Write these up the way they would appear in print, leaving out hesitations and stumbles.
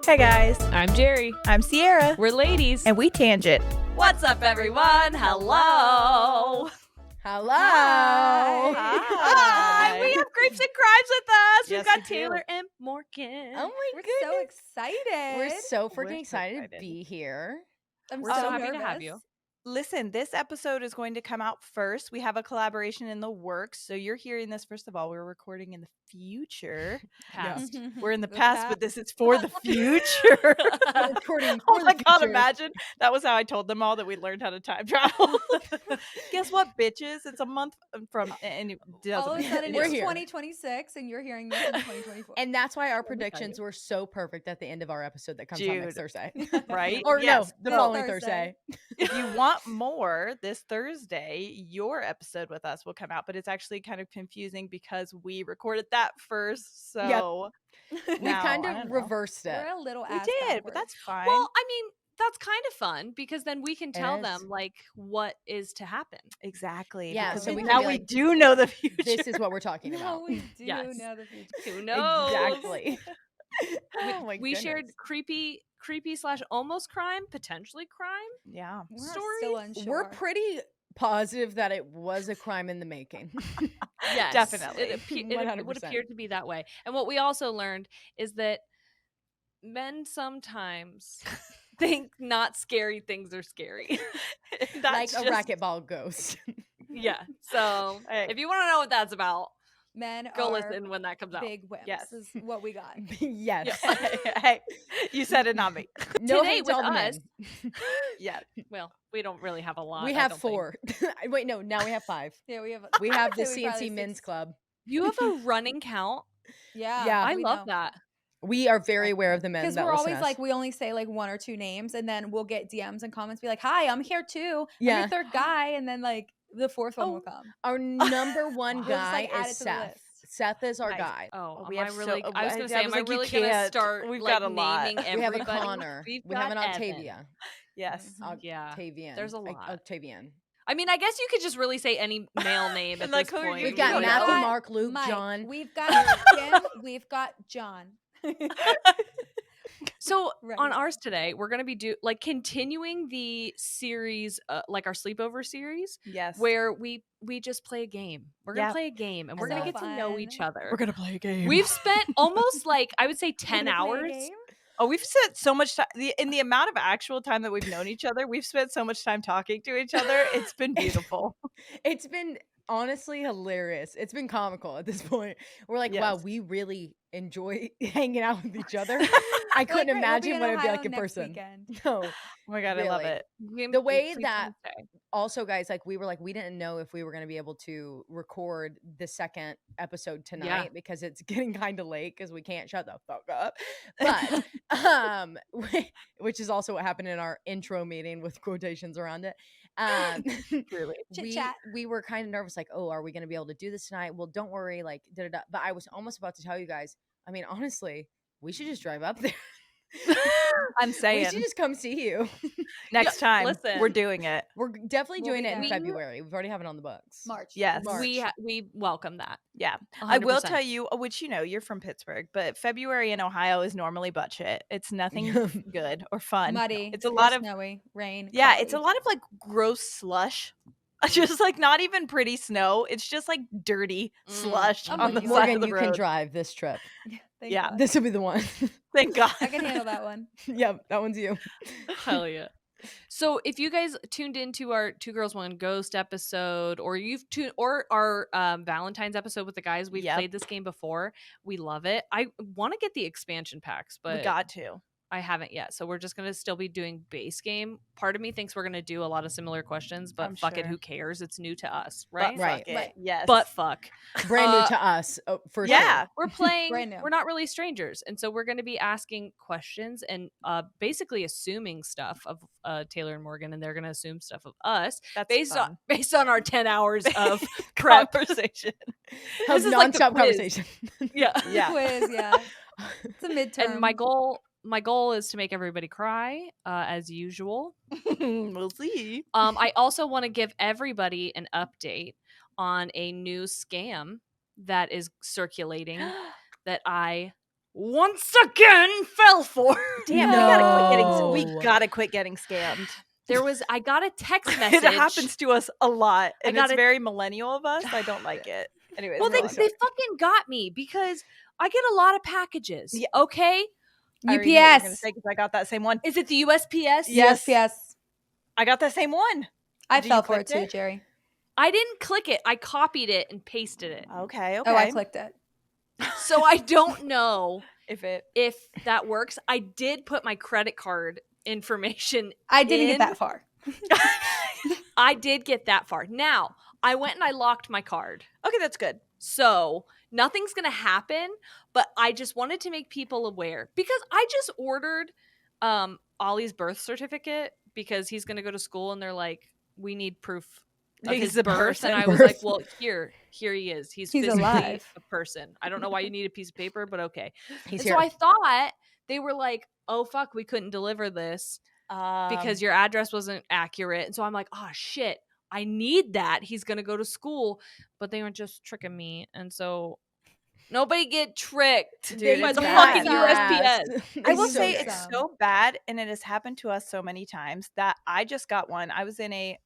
Hey guys, I'm Jeri. I'm Sierra. We're ladies. And we tangent. What's up, everyone? Hello. Hello. Hi. We have Creeps and Crimes with us. Yes, We've got we do. Taylar and Morgan. Oh my We're goodness. so excited. We're so freaking We're so excited to excited. be here. I'm We're so so happy to nervous. have you. Listen, this episode is going to come out first. We have a collaboration in the works. So you're hearing this, first of all, we're recording in the future. Past. We're in the The past, past. but this is for the future. Recording Oh for my the God, future. imagine. That was how I told them all that we learned how to time travel. Guess what, bitches? It's a month from... And it doesn't All of a matter. sudden We're it's here. 2026 and you're hearing this in 2024. And that's why our Let me tell predictions were so perfect at the end of our episode that comes out next Dude. Thursday. Right? Or Yes. no, the This following Thursday. Thursday. If you want more this Thursday, your episode with us will come out, but it's actually kind of confusing because we recorded that first. So We've now, kind I of don't know. reversed it. We're a little We ass did, but backwards. that's fine. Well, I mean, that's kind of fun because then we can tell is. them like what is to happen. exactly. Yeah, because so we now can be we like, do know the future. This is what we're talking No, about. we do Yes. know the future. Who knows? Exactly. Oh my We shared goodness. creepy / almost crime, potentially crime. Yeah. We're still Stories? unsure. We're pretty positive that it was a crime in the making. Yes, Definitely. It would 100%. appear to be that way. And what we also learned is that men sometimes think not scary things are scary. Like That's a just- racquetball ghost. Yeah. So Hey. if you want to know what that's about, Men go are listen when that comes out. big wimps Yes. is what we got. Yes. Hey, you said it, not me. No Today hate with to all the us- men. Yeah. Well, we don't really have a lot. We I have don't think. 4. Wait, no, now we have 5. Yeah, we have. We have the say we probably CNC Men's 6. Club. You have a running count. Yeah, Yeah. I we love know. that. We are very aware of the men Because that we're listen always to us. like, we only say like 1 or 2 names, and then we'll get DMs and comments be like, "Hi, I'm here too. Yeah. I'm the 3rd guy," and then like the 4th one will Oh, come. Our number one We'll just, guy like, add is it to the Seth. list. Seth is our Nice. guy. Oh, we am have I really? so- I was I- gonna I say, was am I like, you really gonna can't. start We've like got a lot. naming We have a everybody? Connor. We've We have an got Evan. Octavia. Yes. Yeah. Octavian. There's a lot. Octavian. I mean, I guess you could just really say any male name at And, like, this who are point. you? We've got know. Matthew, What? Mark, Luke, Mike, John. We've got Kim. We've got John. So Right. on ours today, we're gonna be continuing the series, like our sleepover series, Yes. where we just play a game. We're gonna Yep. play a game, and we're So gonna get to know fun. each other. we're gonna play a game. We've spent almost like I would say We're 10 gonna play a hours. game? Oh, we've spent so much time in the amount of actual time that we've known each other. We've spent so much time talking to each other. It's been beautiful. It's been honestly hilarious. It's been comical at this point. We're like, wow, Yes. we really enjoy hanging out with each other. We're I like, couldn't "Great, we'll imagine in what it'd be Ohio like in next person. weekend." No. Oh my God, I love Really. it. The way Please that stay. Also, guys, like we didn't know if we were going to be able to record the second episode tonight because it's getting kind of late because we can't shut the fuck up. But which is also what happened in our intro meeting with quotations around it. Really. Chit chat. We were kind of nervous, like, oh, are we going to be able to do this tonight? Well, don't worry, like, da-da-da. But I was almost about to tell you guys, I mean, honestly, we should just drive up there. I'm We saying should just come see you. next time listen. we're doing it. We're definitely We'll doing be it in there. February. We've already have it on the books. March. Yes. March. We welcome that. Yeah. I will 100%. tell you, which you're from Pittsburgh, but February in Ohio is normally butt shit. It's nothing good or fun. Muddy. It's a lot of snowy rain. yeah, it's a cloudy. lot of like gross slush. Just like not even pretty snow. It's just like dirty Mm. slush I'm on the with you. side Morgan, of the you road. can drive this trip. Thank yeah. God. This will be the one. Thank God. I can handle that one. Yep, that one's you. Hell yeah. So if you guys tuned into our Two Girls One Ghost episode, or you've tuned or our Valentine's episode with the guys, we've Yep. played this game before. We love it. I want to get the expansion packs, We but got to. I haven't yet. So we're just gonna still be doing base game. Part of me thinks we're gonna do a lot of similar questions, but I'm fuck it, sure. who cares? It's new to us, But right? Right. fuck it. Right. Yes. But fuck. Brand new to us, for yeah. We're playing. Brand new. We're not really strangers, and so we're going to be asking questions and basically assuming stuff of Taylar and Morgan, and they're going to assume stuff of us That's based fun. on our 10 hours of prep. conversation. sure. This is like the Nonstop quiz. conversation. Yeah. Yeah. Quiz, yeah. It's a midterm. And my goal is to make everybody cry, as usual. We'll see. I also want to give everybody an update on a new scam that is circulating that I once again fell for. Damn, No. we gotta quit getting scammed. I got a text message. It happens to us a lot, and it's a- very millennial of us. I don't like it. Anyways, Well, go they on. fucking got me because I get a lot of packages. Yeah. Okay, I already knew what you were gonna UPS. say, 'cause I got that same one. is it the USPS? Yes. USPS. I got that same one. I Do fell you for it clicked too, Jeri. I didn't click it. I copied it and pasted it. Okay. Oh, I clicked it. So I don't know if that works. I did put my credit card information. I didn't get that far. I did get that far. Now, I went and I locked my card. Okay, that's good. So nothing's going to happen, but I just wanted to make people aware because I just ordered Ollie's birth certificate because he's going to go to school and they're like, we need proof of He's his a birth. person. And I was like, well, here he is. He's physically alive. a person. I don't know why you need a piece of paper, but okay. He's And here. so I thought they were like, oh, fuck, we couldn't deliver this because your address wasn't accurate. And so I'm like, oh, shit. I need that. He's going to go to school. But they were just tricking me. And so nobody get tricked. Dude, by it's the bad. fucking USPS. I will It's so say dumb. it's so bad, and it has happened to us so many times that I just got one. I was in a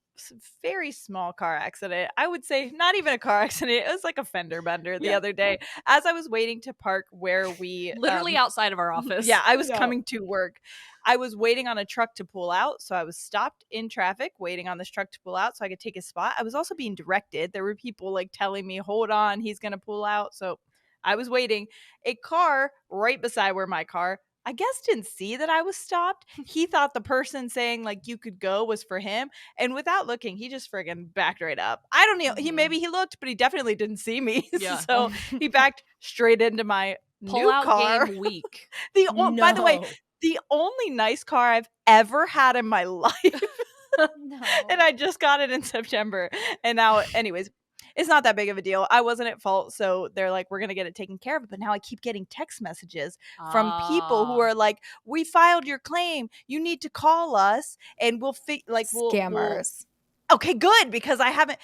very small car accident. I would say not even a car accident. It was like a fender bender the other day as I was waiting to park where we Literally outside of our office. Yeah, I was coming to work. I was waiting on a truck to pull out, so I was stopped in traffic waiting on this truck to pull out so I could take his spot. I was also being directed. There were people like telling me, hold on, he's going to pull out. So I was waiting. A car right beside where my car, I guess, didn't see that I was stopped. He thought the person saying like you could go was for him, and without looking, he just friggin' backed right up. I don't know. Maybe he looked, but he definitely didn't see me. Yeah. So he backed straight into my Pull new out car. game week. By the way, the only nice car I've ever had in my life. No. And I just got it in September. And now, anyways, it's not that big of a deal. I wasn't at fault. So they're like, we're going to get it taken care of. But now I keep getting text messages from people who are like, we filed your claim. You need to call us and we'll Scammers. Okay, good. Because I haven't.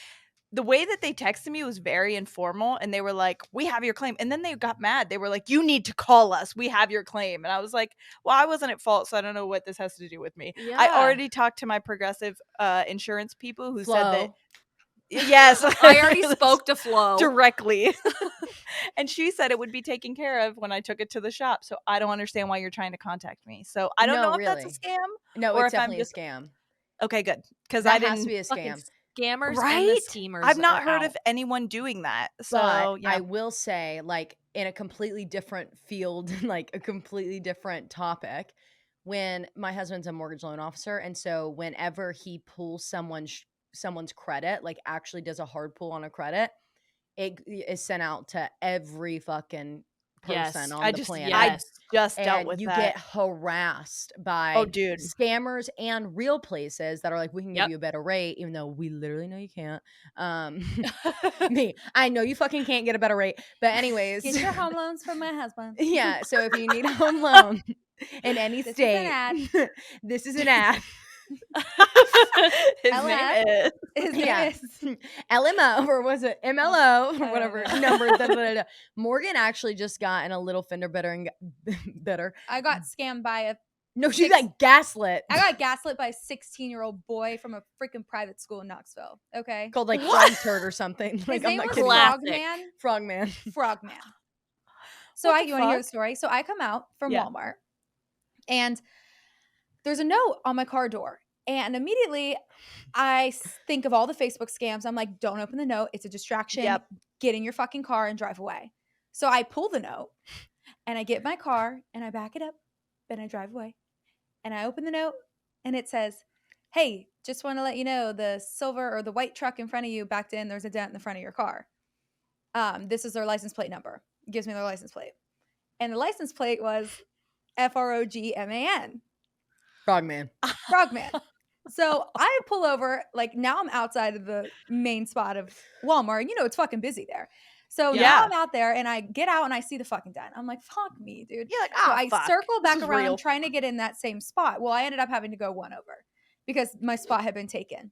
The way that they texted me was very informal, and they were like, we have your claim. And then they got mad. They were like, you need to call us. We have your claim. And I was like, well, I wasn't at fault, so I don't know what this has to do with me. Yeah. I already talked to my progressive insurance people who Flo. said that. Yes. I already spoke to Flo. Directly. And she said it would be taken care of when I took it to the shop. So I don't understand why you're trying to contact me. So I don't No, know if that's really. a scam. No, or it's if I'm definitely just- a scam. Okay, good. Because That I didn't. has to be a Fucking scam. scammers and the Right? schemers. I've not are heard out. of anyone doing that. So But yeah. I will say, like, in a completely different field, like a completely different topic, when my husband's a mortgage loan officer, and so whenever he pulls someone's credit, like actually does a hard pull on a credit, it is sent out to every fucking person on the planet. I just dealt And with you that. get harassed by dude. scammers and real places that are like, we can give Yep. you a better rate, even though we literally know you can't. Me, I know you fucking can't get a better rate. But anyways, Get your home loans from my husband. yeah. So if you need a home loan in any This is state, an ad. this is an ad. His LF. name is. His Yeah. name is- LMO, or was it MLO, or I whatever don't know. number. Da, da, da, da. Morgan actually just got in a little fender better and better. I got scammed by a. No, she Six- got gaslit. I got gaslit by a 16-year-old boy from a freaking private school in Knoxville. Okay. Called like What? frog turd or something. His Like, I'm name not was kidding. Classic. Frogman. Frogman. Frogman. So What the you want to hear the fuck? story? So I come out from Yeah. Walmart, and there's a note on my car door, and immediately I think of all the Facebook scams. I'm like, don't open the note. It's a distraction. Yep. Get in your fucking car and drive away. So I pull the note, and I get in my car, and I back it up, and I drive away, and I open the note, and it says, hey, just want to let you know the silver or the white truck in front of you backed in. There's a dent in the front of your car. This is their license plate number. It gives me their license plate. And the license plate was FROGMAN, Frogman. Frogman. So I pull over, like now I'm outside of the main spot of Walmart. And you know, it's fucking busy there. So Yeah. now I'm out there and I get out and I see the fucking dent. I'm like, fuck me, dude. You're like, So ah, I fuck. circle back This is around real. trying to get in that same spot. Well, I ended up having to go one over because my spot had been taken.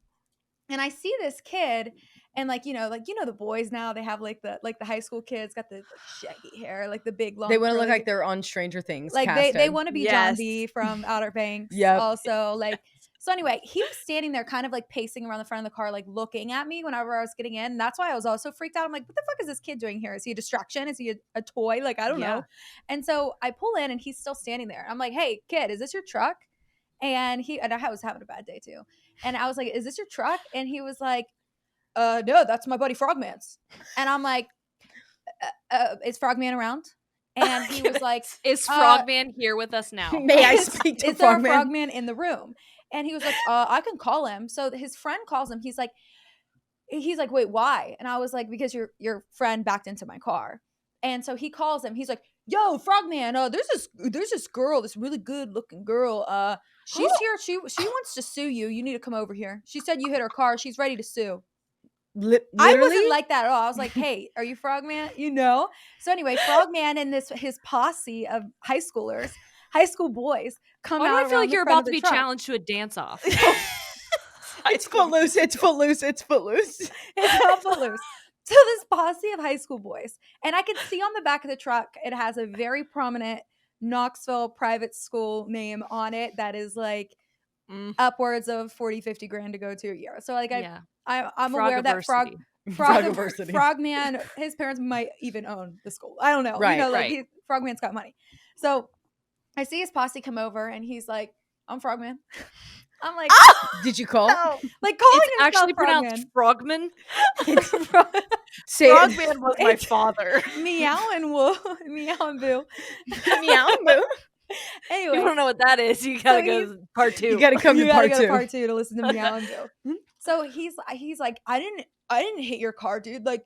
And I see this kid And like the boys now, they have like the high school kids got the like shaggy hair, like the big long. They want to look curly- like they're on Stranger Things. like casted. they want to be John Yes. B from Outer Banks. Yep. Also, like so anyway, he was standing there kind of like pacing around the front of the car, like looking at me whenever I was getting in. And that's why I was also freaked out. I'm like, what the fuck is this kid doing here? Is he a distraction? Is he a toy? Like, I don't know. And so I pull in and he's still standing there. I'm like, hey, kid, is this your truck? And I was having a bad day too. And I was like, is this your truck? And he was like, no, that's my buddy Frogman's. And I'm like, is Frogman around? And he was like, Is Frogman here with us now? May I speak to is there a Frogman? Frogman in the room? And he was like, I can call him. So his friend calls him. He's like, wait, why? And I was like, because your friend backed into my car. And so he calls him. He's like, yo, Frogman, there's this girl, this really good looking girl. She's here. She wants to sue you. You need to come over here. She said you hit her car. She's ready to sue. Literally? I wasn't like that at all. I was like, hey, are you Frogman? So anyway, Frogman and his posse of high school boys come Why out. do I feel like around you're the front about of to the be truck. challenged to a dance-off? It's footloose. It's footloose. It's footloose. It's not footloose. So this posse of high school boys, and I can see on the back of the truck, it has a very prominent Knoxville private school name on it that is like upwards of 40-50 grand to go to a year. So like I'm aware that Frogman, his parents might even own the school. I don't know. Right, Frogman's got money. So I see his posse come over and he's like, I'm Frogman. I'm like, did you call? No. like calling It's himself actually Frogman. pronounced Frogman. Say it. Frogman was my father. Meow and woo. Meow and boo. Meow, boo. Anyway. You don't know what that is. You gotta So go to part 2. You gotta come You to gotta part go two. to part 2 to listen to Meow and Boo. So he's like, I didn't hit your car, dude. Like,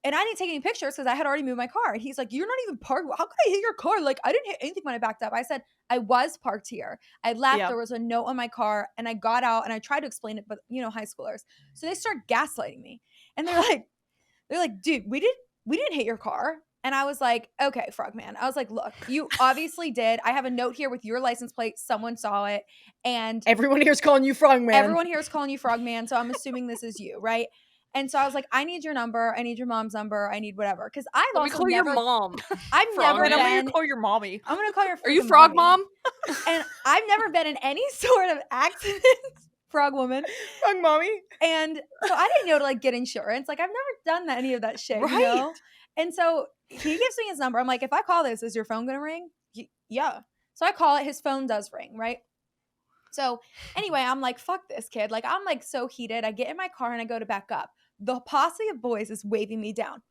and I didn't take any pictures because I had already moved my car. And he's like, you're not even parked. How could I hit your car? Like, I didn't hit anything when I backed up. I said, I was parked here. I left. Yep. There was a note on my car and I got out and I tried to explain it, but high schoolers. So they start gaslighting me. And they're like, dude, we didn't hit your car. And I was like, okay, Frogman. I was like, look, you obviously did. I have a note here with your license plate. Someone saw it. And Everyone here is calling you Frogman. everyone here is calling you Frogman. So I'm assuming this is you, right? And so I was like, I need your number. I need your mom's number. I need whatever. Because I've We also call never, your mom. I've never Frogman. I'm gonna been. call your mommy. I'm gonna call your. Are you freaking Frog mommy. Mom? And I've never been in any sort of accident. Frog woman. Frog mommy. And so I didn't know to like get insurance. Like I've never done any of that shit. Right. And so he gives me his number. I'm like, if I call this, is your phone gonna ring? Yeah. So I call it. His phone does ring, right? So anyway, I'm like, fuck this kid. Like I'm like so heated. I get in my car and I go to back up. The posse of boys is waving me down.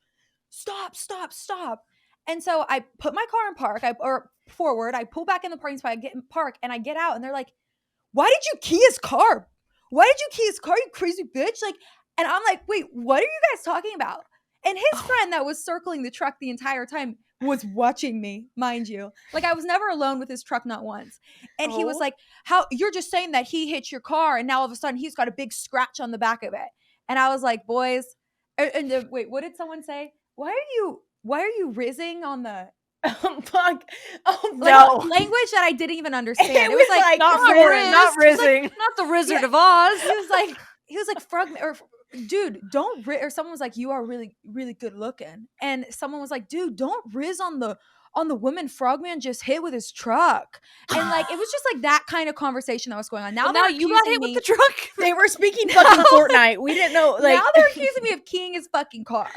Stop, stop, stop. And so I put my car in park, or forward. I pull back in the parking spot. I get in park and I get out and they're like, why did you key his car? Why did you key his car, you crazy bitch? Like, and I'm like, wait, what are you guys talking about? And his friend that was circling the truck the entire time was watching me, mind you. Like I was never alone with his truck, not once. And he was like, how you're just saying that he hit your car and now all of a sudden he's got a big scratch on the back of it. And I was like, boys, wait, what did someone say? Why are you rizzing on the Fuck. Oh, No. language that I didn't even understand? It It was was like, Not not rizzing. Not rizzing. Not the Wizard of Oz. he was like Frogman, or dude, don't or someone was like, you are really, really good looking. And someone was like, dude, don't rizz on the woman Frogman just hit with his truck. And like it was just like that kind of conversation that was going on. Now Now you got hit with the truck. They were speaking fucking Fortnite. We didn't know. Like now they're accusing me of keying his fucking car.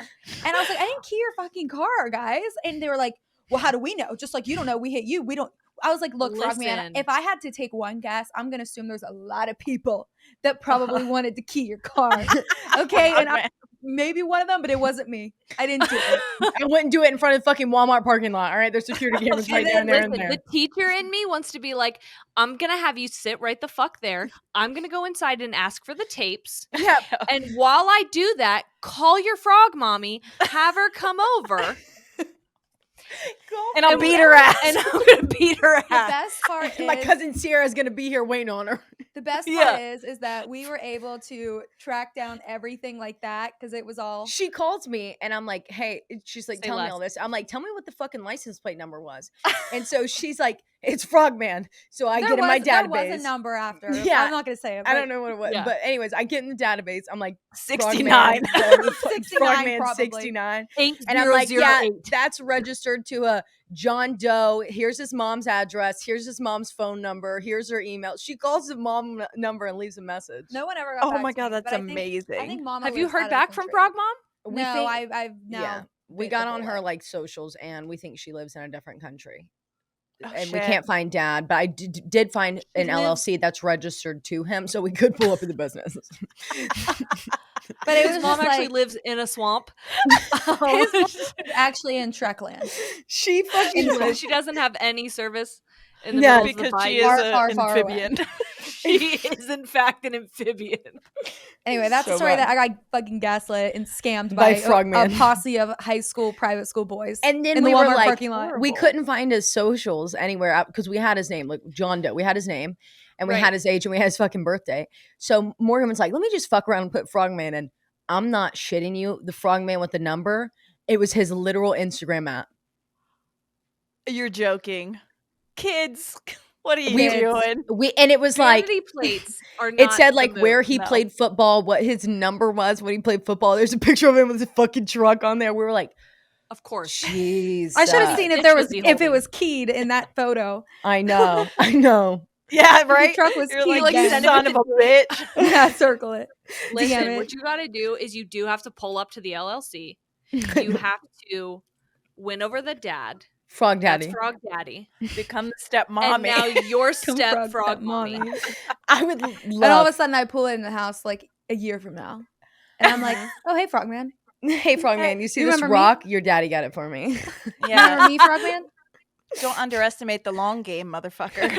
And I was like, I didn't key your fucking car, guys. And they were like, well, how do we know? Just like you don't know, we hit you. We don't. I was like, look, Frogman, Listen. if I had to take one guess, I'm going to assume there's a lot of people that probably wanted to key your car. Okay. And maybe one of them, but it wasn't me. I didn't do it. I wouldn't do it in front of the fucking Walmart parking lot. All right, there's security cameras right down there and there. The teacher in me wants to be like, I'm gonna have you sit right the fuck there. I'm gonna go inside and ask for the tapes. Yeah. And while I do that, call your frog mommy, have her come over, And I'll beat her ass. and I'm gonna beat her The ass. best part is My cousin Sierra's gonna be here waiting on her. the best part is that we were able to track down everything like that because it was all. She calls me and I'm like, hey, she's like, Say tell me less. all this. I'm like, tell me what the fucking license plate number was. And so she's like, it's Frogman. So I get in my database. There was a number after. Yeah. I'm not gonna say it. I don't know what it was. Yeah. But anyways, I get in the database. I'm like, 69. Frogman, 69 Frogman probably. 69. 8008. And I'm like, yeah, that's registered to a John Doe. Here's his mom's address. Here's his mom's phone number. Here's her email. She calls the mom number and leaves a message. No one ever got Oh back my to God, me, that's but amazing. I think Mama Have you lives out heard of the back from country. Frog Mom? We No, think- I've now. Yeah. We bit got the on her bullet. like socials and we think she lives in a different country. Oh, And we shit. can't find dad, but I did find an lives- LLC that's registered to him, so we could pull up in the business. But it His was mom just actually like, lives in a swamp. his mom is actually in Trekland. She fucking She doesn't have any service in the Yeah, middle of the Because she bayou. is Far, an far, far away. amphibian. She is in fact an amphibian. Anyway, that's So the story bad. that I got fucking gaslit and scammed By by a Frogman. posse of high school private school boys. And then in the we were Walmart like, parking lot. we couldn't find his socials anywhere because we had his name, like John Doe. We had his name and we Right. had his age and we had his fucking birthday. So Morgan was like, let me just fuck around and put Frogman in. I'm not shitting you. The Frogman with the number, it was his literal Instagram app. You're joking. Kids, what are you We- doing? And it was like, Vanity plates are not it said the like move. where he no. played football, what his number was when he played football. There's a picture of him with his fucking truck on there. We were like, Of course. jeez. I should have seen if Bitch there was was he if it holding? was keyed in that photo. I know. I know. Yeah, The right? truck was You're keyed like, you again. son of a bitch. Yeah, circle it. Listen, DM what it. you got to do is you do have to pull up to the LLC. You have to win over the dad. Frog That's Daddy. Frog Daddy. Become the step And mommy. now your Come step frog mommy. I would And all of love. a sudden, I pull it in the house like a year from now, and I'm like, "Oh, hey, Frogman. Hey, Frogman, you see You this remember me? rock? Your daddy got it for me. You yeah, remember me, Frogman? don't underestimate the long game, motherfucker.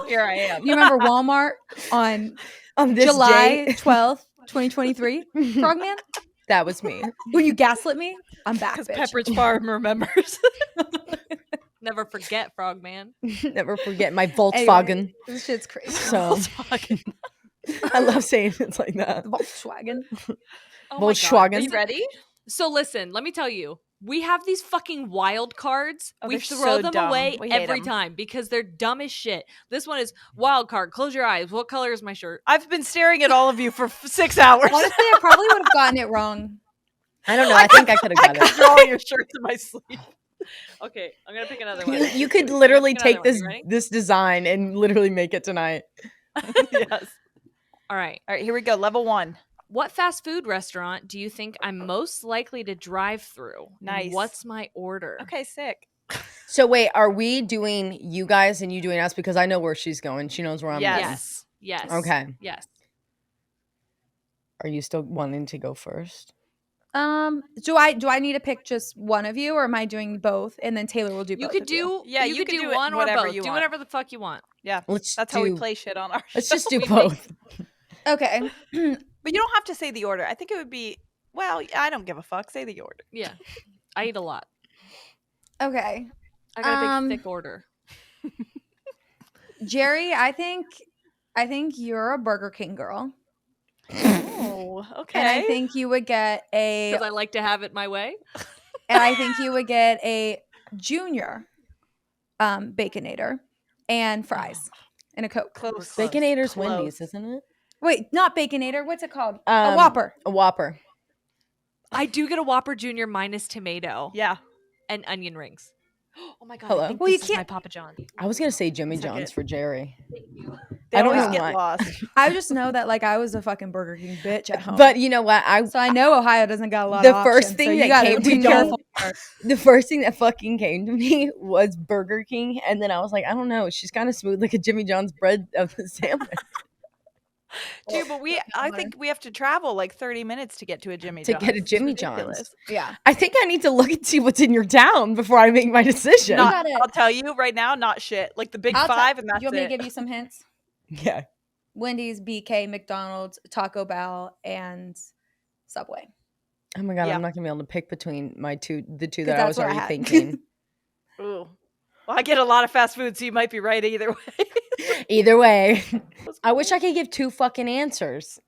Here I am. You remember Walmart on On this July date, 12th, 2023? Frogman, that was me. when you gaslit me, I'm back, Because bitch. Pepperidge Farm remembers. Never forget, Frogman. Never forget my Volkswagen. Anyway, this shit's crazy. So I love saying it's like that. Volkswagen. Oh my God. Volkswagen. Are you ready? So listen, let me tell you. We have these fucking wild cards. Oh, We they're throw so them dumb. away We hate every 'em. time because they're dumb as shit. This one is wild card. Close your eyes. What color is my shirt? I've been staring at all of you for 6 hours. Honestly, I probably would have gotten it wrong. I don't know. I think I could I have could got draw your shirts in my sleeve. Okay, I'm gonna pick another one. it. You could I'm gonna literally pick another take one. this You ready? this design and literally make it tonight. Yes. All right. All right, here we go. Level 1. What fast food restaurant do you think I'm most likely to drive through? Nice. What's my order? Okay, sick. So wait, are we doing you guys and you doing us? Because I know where she's going. She knows where I'm Yes. going. Yes. Yes. Okay. Yes. Are you still wanting to go first? Do I need to pick just one of you, or am I doing both? And then Taylor will do. You both could of do. Yeah, you you could could do do it one or whatever both. you Do want. whatever the fuck you want. Yeah, Let's that's how we play shit on our Let's show. just do We both. Okay. But you don't have to say the order. I think it would be, well, I don't give a fuck. Say the order. Yeah. I eat a lot. Okay. I got a big Um, thick order. Jeri, I think you're a Burger King girl. Oh, okay. And I think you would get a Because I like to have it my way. and I think you would get a junior baconator and fries and a Coke. Close. Baconator's Close. Wendy's, isn't it? Wait, not baconator. What's it called? A Whopper. A Whopper. I do get a Whopper Junior minus tomato Yeah. and onion rings. Oh my god! Hello? I think Well, you this is my can't- Papa John. I was gonna say Jimmy Second. John's for Jerry. They I don't always know get why. lost. I just know that like I was a fucking Burger King bitch at home. But you know what? so I know Ohio doesn't got a lot The of first options, thing so you that gotta came to be me- careful. The first thing that fucking came to me was Burger King, and then I was like, I don't know. She's kind of smooth like a Jimmy John's bread of the sandwich. Dude, but I think we have to travel like 30 minutes to get to a Jimmy To John's. get a It's Jimmy ridiculous. John's. Yeah. I think I need to look and see what's in your town before I make my decision. Not, gotta- I'll tell you right now, not shit. Like the big I'll tell- five, and that's you want me it. to give you some hints? Yeah. Wendy's, BK, McDonald's, Taco Bell, and Subway. Oh my god, Yeah. I'm not gonna be able to pick between the two 'Cause that I that's was what I already had. thinking. Ooh. Well, I get a lot of fast food, so you might be right either way. Either way, I wish I could give 2 fucking answers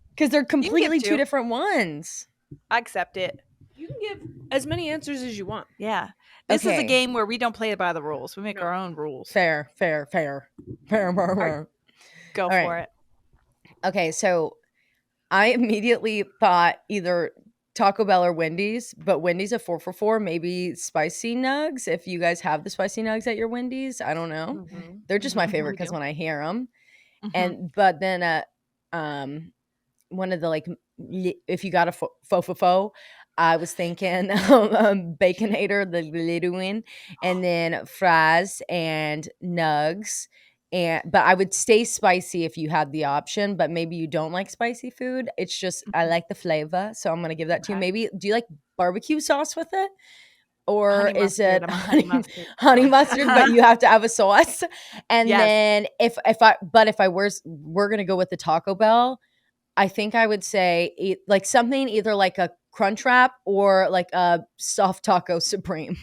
because they're completely 2 2. different ones. I accept it. You can give as many answers as you want. Yeah. This is a Okay. game where we don't play by the rules. We make No. our own rules. Fair. Go All for right. it. Okay, so I immediately thought either Taco Bell or Wendy's, but Wendy's a 4 for 4. Maybe spicy nugs. If you guys have the spicy nugs at your Wendy's, I don't know. Mm-hmm. They're just my favorite we because do. when I hear them, Mhm. and but then one of the like if you got a faux, I was thinking Baconator, the little one, and then fries and nugs. But I would stay spicy if you had the option, but maybe you don't like spicy food. It's just I like the flavor, so I'm gonna give that to you. Okay. Maybe do you like barbecue sauce with it? Or Honey is mustard. it I'm a honey mustard. honey mustard, but you have to have a sauce? And Yes. then if I we're gonna go with the Taco Bell, I think I would say like something either like a crunch wrap or like a soft taco supreme.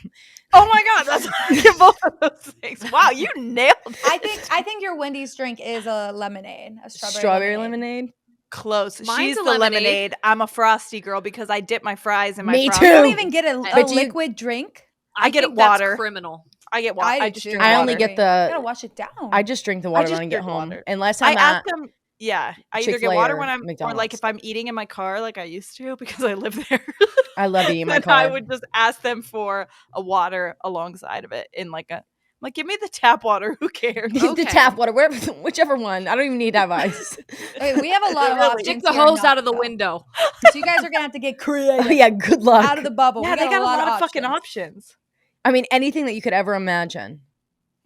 Oh my god, that's both of those things. Wow, you nailed it. I think your Wendy's drink is a lemonade, a Strawberry lemonade. Close. Mine's She's a the lemonade. lemonade. I'm a frosty girl because I dip my fries in my Me frosty. too. You don't even get a But you- liquid drink. I get think water. That's criminal. I get water. I just do. drink I water. only get You the gotta wash it down. I just drink the water just when I get drink home. water. Unless I I'm ask at them. Yeah, I either Chick-fil-A get water or when I'm, or like McDonald's. if I'm eating in my car, like I used to, because I live there. I love eating in my then car. I would just ask them for a water alongside of it in like a, like give me the tap water. Who cares? The Okay. tap water, whichever one. I don't even need to have ice. Okay, we have a lot of Really? options. Stick the here hose not out of the to go. window. So you guys are gonna have to get creative. Oh, yeah, good luck. Out of the bubble. Yeah, we they got a lot of fucking options. options. I mean, anything that you could ever imagine.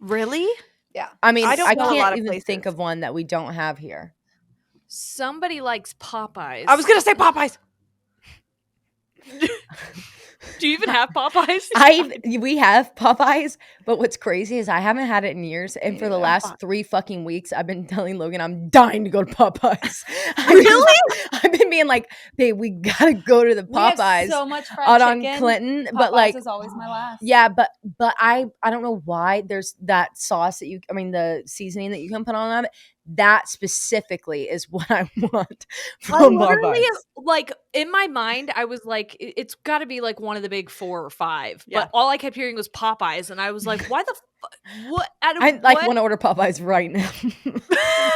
Really? Yeah. I mean, I don't know a lot can't of even places. think of one that we don't have here. Somebody likes Popeyes. I was gonna say Popeyes. Do you even have Popeyes? We have Popeyes, but what's crazy is I haven't had it in years, and for the Yeah. last 3 fucking weeks, I've been telling Logan I'm dying to go to Popeyes. Really? I've been being like, babe, we gotta go to the We have Popeyes so much fried out on chicken. Clinton, Popeyes but like, is always my last. yeah, but I don't know why there's that sauce that the seasoning that you can put on it. That specifically is what I want I from literally, Popeyes. like in my mind, I was like, it's got to be like one of the big 4 or 5. Yeah. But all I kept hearing was Popeyes, and I was like, why the what? Out of I like what? want to order Popeyes right now.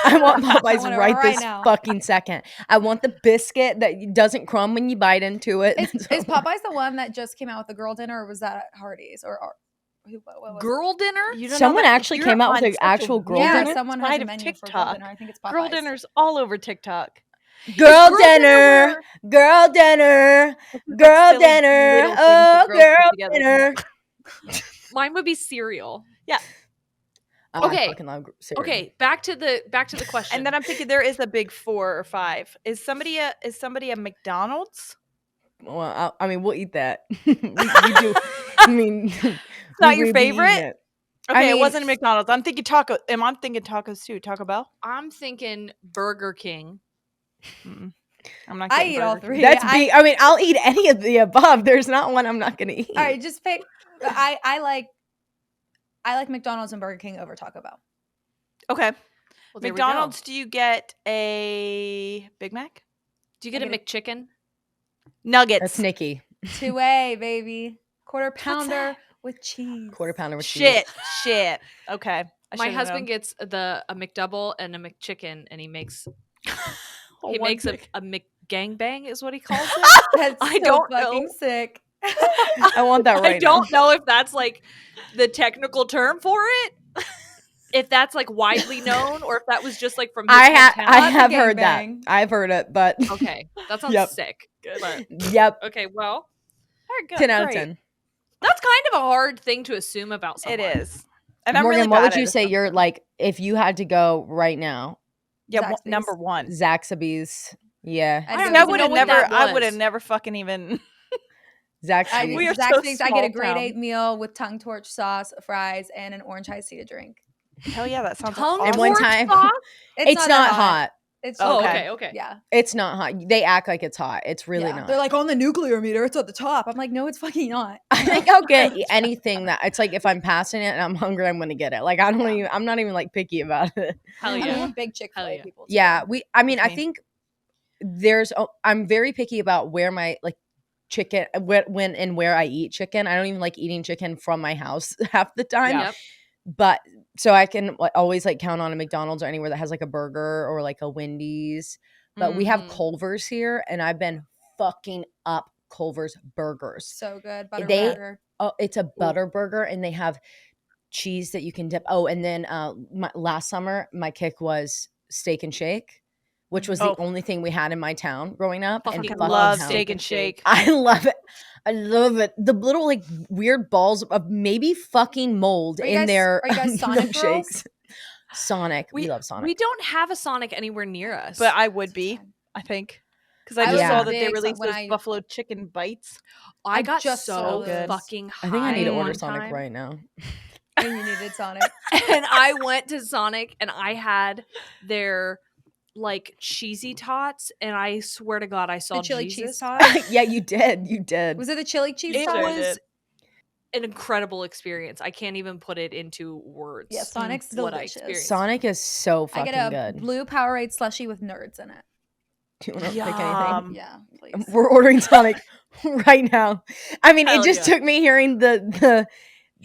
I want Popeyes want it right right this now. fucking second. I want the biscuit that doesn't crumb when you bite into it. Is Popeyes the one that just came out with the girl dinner, or was that at Hardee's? Or what was it? Girl dinner? You don't know Someone that- actually you're came out with on an such a actual girl Yeah, dinner. someone has side a of menu for girl TikTok. dinner. I think it's Popeyes. Girl dinners all over TikTok. Girl Girl dinner, girl dinner, Like girl silly dinner, little things oh that girls put girl together. dinner. Mine would be cereal. Oh, Okay. I fucking love cereal. Okay, back to the question. And then I'm thinking there is a big 4 or 5. Is somebody a McDonald's? Well, I mean, we'll eat that. we do. I mean, not we your would be eating favorite? it. Okay, mean- it wasn't a McDonald's. I'm thinking taco. I'm thinking tacos too. Taco Bell. I'm thinking Burger King. Mm-mm. I'm not. I getting eat all Burger 3. King. That's big. I mean, I'll eat any of the above. There's not one I'm not gonna eat. All right, just pick. I like McDonald's and Burger King over Taco Bell. Okay. Well, there we go. McDonald's. Do you get a Big Mac? Do you get I a get McChicken? Nuggets. That's Nikki. 2A, baby. Quarter pounder with cheese. Quarter pounder with cheese. Shit. Okay. My husband gets a McDouble and a McChicken, and he makes Oh, he one makes a big- McGangbang is what he calls it. That's I so don't fucking know. sick. I want that right I don't know if that's like the technical term for it. If that's like widely known, or if that was just like from his I hometown. have a heard that. gangbang. I've heard it, but Okay, that sounds Yep. sick. But yep, okay, well, All right, good, 10 out of great. 10. that's kind of a hard thing to assume about someone. It is. And I'm Morgan, really what bad would at you it. say you're like if you had to go right now? Yeah, Zaxby's. number 1. Zaxby's. Yeah, I I don't don't I even would know have what never. that I would have was. never fucking even. Zaxby's. We are so Zaxby's, I get a small grade town. 8 meal with tongue torch sauce, fries, and an orange iced tea to drink. Hell yeah, that sounds Tongue awesome. And one torch time- sauce? It's not that hot. It's Oh, okay. Okay. Yeah. It's not hot. They act like it's hot. It's really not. They're like, on the nuclear meter, it's at the top. I'm like, no, it's fucking not. I think I'll get anything that it's like if I'm passing it and I'm hungry, I'm gonna get it. Like I don't Yeah. even. I'm not even like picky about it. Hell I mean, yeah. we're big Chick-fil-A Hell yeah. people. Too. Yeah, I mean, That's I me. think I'm very picky about where my like chicken when and where I eat chicken. I don't even like eating chicken from my house half the time. Yep. But so I can always like count on a McDonald's or anywhere that has like a burger or like a Wendy's. But we have Mhm. Culver's here, and I've been fucking up Culver's burgers. So good. Butter They- burger. Oh, it's a butter burger, and they have cheese that you can dip. Oh, and then last summer my kick was Steak and Shake, which was the Oh. only thing we had in my town growing up. Fucking and Fucking fucking love hell. Steak and Shake. I love it. I love it. The little like weird balls of maybe fucking mold Are you in guys- their are you guys Sonic girls? milkshakes. Sonic. We love Sonic. We don't have a Sonic anywhere near us. But I would be, I think. Because I I just was saw a that they big released when those I- buffalo chicken bites. I got just so saw those. fucking high. I think I need to order one Sonic time, right now. And you needed Sonic. and I went to Sonic and I had their like cheesy tots, and I swear to God, I saw chili Jesus. cheese tots? Yeah, you did. You did. Was it the chili cheese It Sure tots? was did. an incredible experience. I can't even put it into words. Yeah, Sonic's what I delicious. experienced. Sonic is so I fucking get a good. blue Powerade slushie with nerds in it. Do you want to pick anything? Yeah, please. We're ordering Sonic right now. I mean, Hell it just yeah. took me hearing the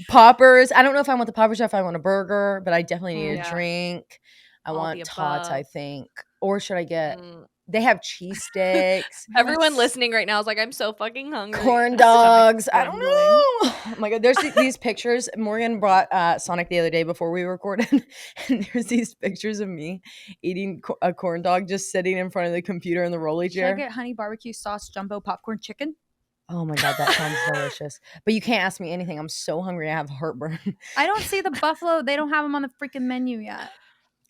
poppers. I don't know if I want the poppers or if I want a burger, but I definitely need Yeah. a drink. I All want the tots, I above. think. Or should I get Mm. they have cheese sticks, Everyone listening right now is like, I'm so fucking hungry. corn My stomach's dogs. I don't rumbling. know. Oh my god, there's these pictures. Morgan brought Sonic the other day before we recorded, and there's these pictures of me eating a corn dog just sitting in front of the computer in the rolly Should I chair. get honey barbecue sauce jumbo popcorn chicken? Oh my god, that sounds delicious. But you can't ask me anything. I'm so hungry. I have heartburn. I don't see the buffalo. They don't have them on the freaking menu yet.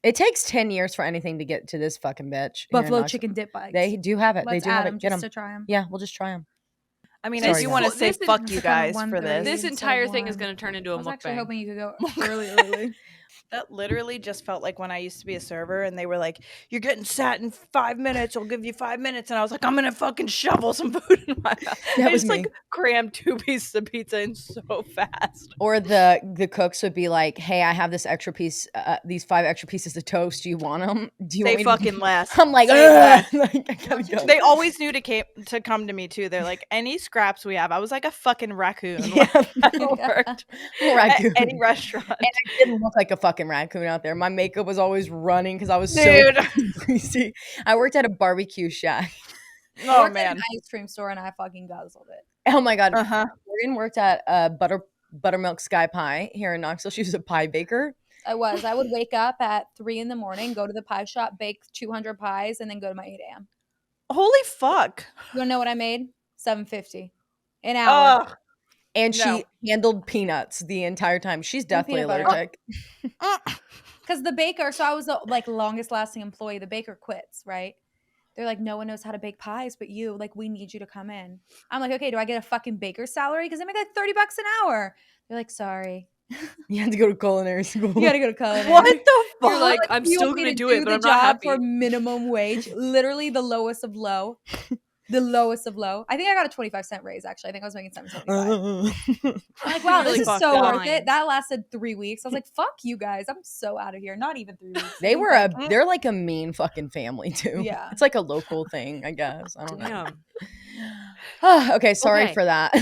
It takes 10 years for anything to get to this fucking bitch. here in Buffalo Knoxville. chicken dip bites. They do have it. Let's they do add have them it. Get just them. to try them. Yeah, we'll just try them. I mean, Sorry, I do guys. want to This say is- fuck you It's like on guys for 1:30. this. This instead of entire thing is one. going to turn into I a was actually mukbang. hoping you could go really early. That literally just felt like when I used to be a server and they were like, "You're getting sat in 5 minutes. I'll give you 5 minutes." And I was like, "I'm gonna fucking shovel some food in my mouth." That I was just me. like crammed 2 pieces of pizza in so fast. Or the cooks would be like, "Hey, I have this extra piece, these 5 extra pieces of toast. Do you want them? Do you They want me fucking to?" last. I'm like, Say "Ugh." Like, I gotta go. They always knew to come to me too. They're like, "Any scraps we have." I was like a fucking raccoon. Yeah, when I worked raccoon. at any restaurant. And I didn't look like a fucking raccoon out there. My makeup was always running because I was Dude. so greasy. I worked at a barbecue shack. I Oh worked at man. an ice cream store and I fucking guzzled it. Oh my god. Uh-huh. Morgan worked at Buttermilk Sky Pie here in Knoxville. She was a pie baker. I would wake up at 3 a.m, go to the pie shop, bake 200 pies, and then go to my 8 a.m. Holy fuck. You wanna know what I made? $7.50 an hour. Ugh. And No. she handled peanuts the entire time. She's definitely peanut butter. allergic. Because the baker, so I was the like longest lasting employee. The baker quits, right? They're like, no one knows how to bake pies but you. Like, we need you to come in. I'm like, okay, do I get a fucking baker's salary? Because I make like $30 an hour. They're like, sorry. You had to go to culinary school. You gotta go to culinary. What the fuck? You're like, I'm You still want me going to to do it, but the I'm not job happy. for minimum wage. Literally the lowest of low. The lowest of low. I think I got a 25-cent raise, actually. I think I was making $7.75. I'm like, wow, Really this is fucked so up. worth it. That lasted 3 weeks. I was like, fuck you guys. I'm so out of here. Not even 3 weeks. They It was were like, they're like a mean fucking family too. Yeah. It's like a local thing, I guess. I don't know. Damn. Okay, sorry Okay. for that.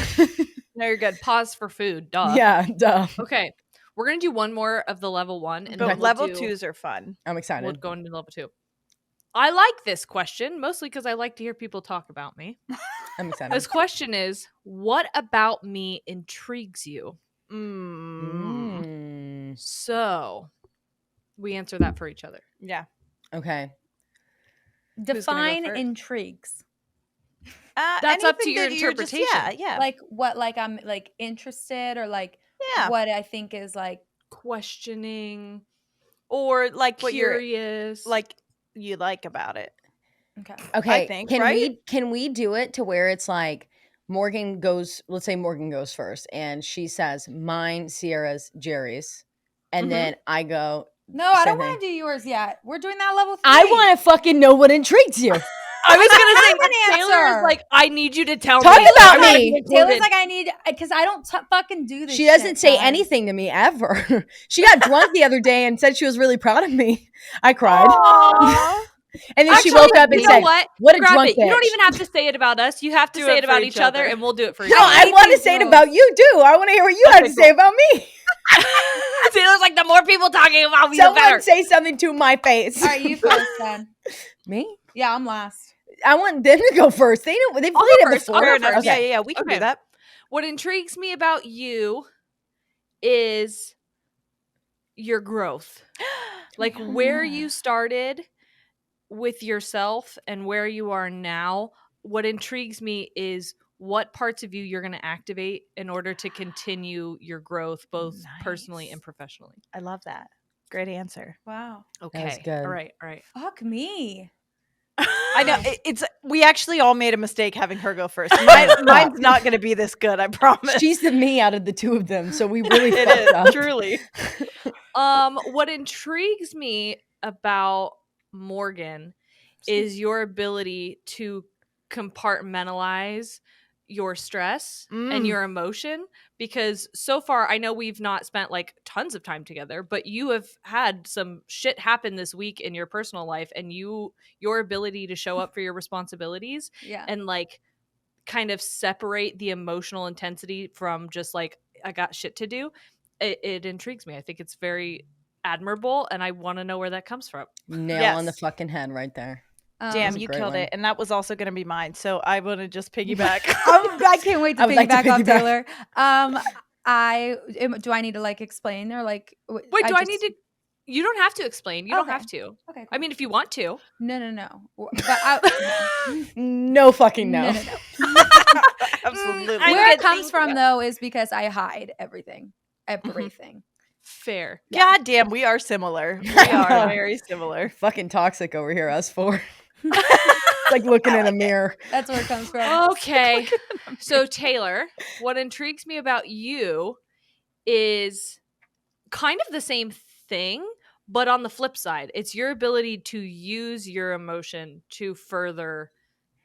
No, you're good. Pause for food. Duh. Yeah, duh. Okay. We're going to do one more of the level 1. And But then level we'll do- 2s are fun. I'm excited. We'll go into level 2. I like this question, mostly because I like to hear people talk about me. I'm excited. This question is, what about me intrigues you? Mm. So we answer that for each other. Yeah. Okay. Who's gonna go define first? intrigues. That's up to anything your that you're just- interpretation. yeah. Like what, like I'm like interested or like Yeah. what I think is like, Questioning, Or like what you're curious. like you like about it. okay. Okay. think, can right? we do it to where it's like Morgan goes, let's say Morgan goes first and she says mine, Sierra's, Jeri's, and Mhm. then I go No, I Same don't want to do yours yet. We're doing that level 3. I want to fucking know what intrigues you. I was gonna say an Taylor is answer. like, I need you to tell Talk me about I wanna me. be Taylor's included. like, I need, because I don't fucking do this. She doesn't shit, say guys. anything to me ever. She got drunk the other day and said she was really proud of me. I cried. Aw. And then she Actually, woke up and you know said, what a Grab drunk it. You don't bitch." even have to say it about us. You have to Do say it it about for each each other, other. and we'll do it for No, you. I hate want to these say it girls. about you too. I want to hear what you have to say about me. Taylor's like, the more people talking about me, the Someone better. say something to my face. All right, you first then. Me? Yeah, I'm last. I want them to go first. They've played I'll go it first. before. I'll go Fair enough. first. Yeah, yeah, yeah. We can Okay. do that. What intrigues me about you is your growth. Like where you started with yourself and where you are now. What intrigues me is what parts of you you're going to activate in order to continue your growth, both personally Nice. and professionally. I love that. Great answer. Wow. Okay. was good. All right. All right. Fuck me. I know it's. We actually all made a mistake having her go first. Mine's not going to be this good. I promise. She's the me out of the two of them, so we really It fucked is up. truly. What intrigues me about Morgan is your ability to compartmentalize your stress and your emotion, because so far I know we've not spent like tons of time together, but you have had some shit happen this week in your personal life, and your ability to show up for your responsibilities Yeah. and like kind of separate the emotional intensity from just like I got shit to do, it intrigues me. I think it's very admirable, and I want to know where that comes from. Nail on the Yes. fucking head right there. Damn, a you great killed one. it. And that was also going to be mine. So I want to just piggyback. I can't wait to I would like to piggyback off piggyback. Taylor. Do I need to like explain or like? Wait, do I need to? You don't have to explain. You don't Okay. have to. Okay. I mean, if you want to. No. But No fucking no. no. Absolutely. I'm Where it good, comes thank from you. though is because I hide everything. Everything. Fair. God damn, we are similar. We are very similar. Fucking toxic over here, us four. It's like looking in a mirror. That's where it comes from. Okay. So Taylor, what intrigues me about you is kind of the same thing, but on the flip side, it's your ability to use your emotion to further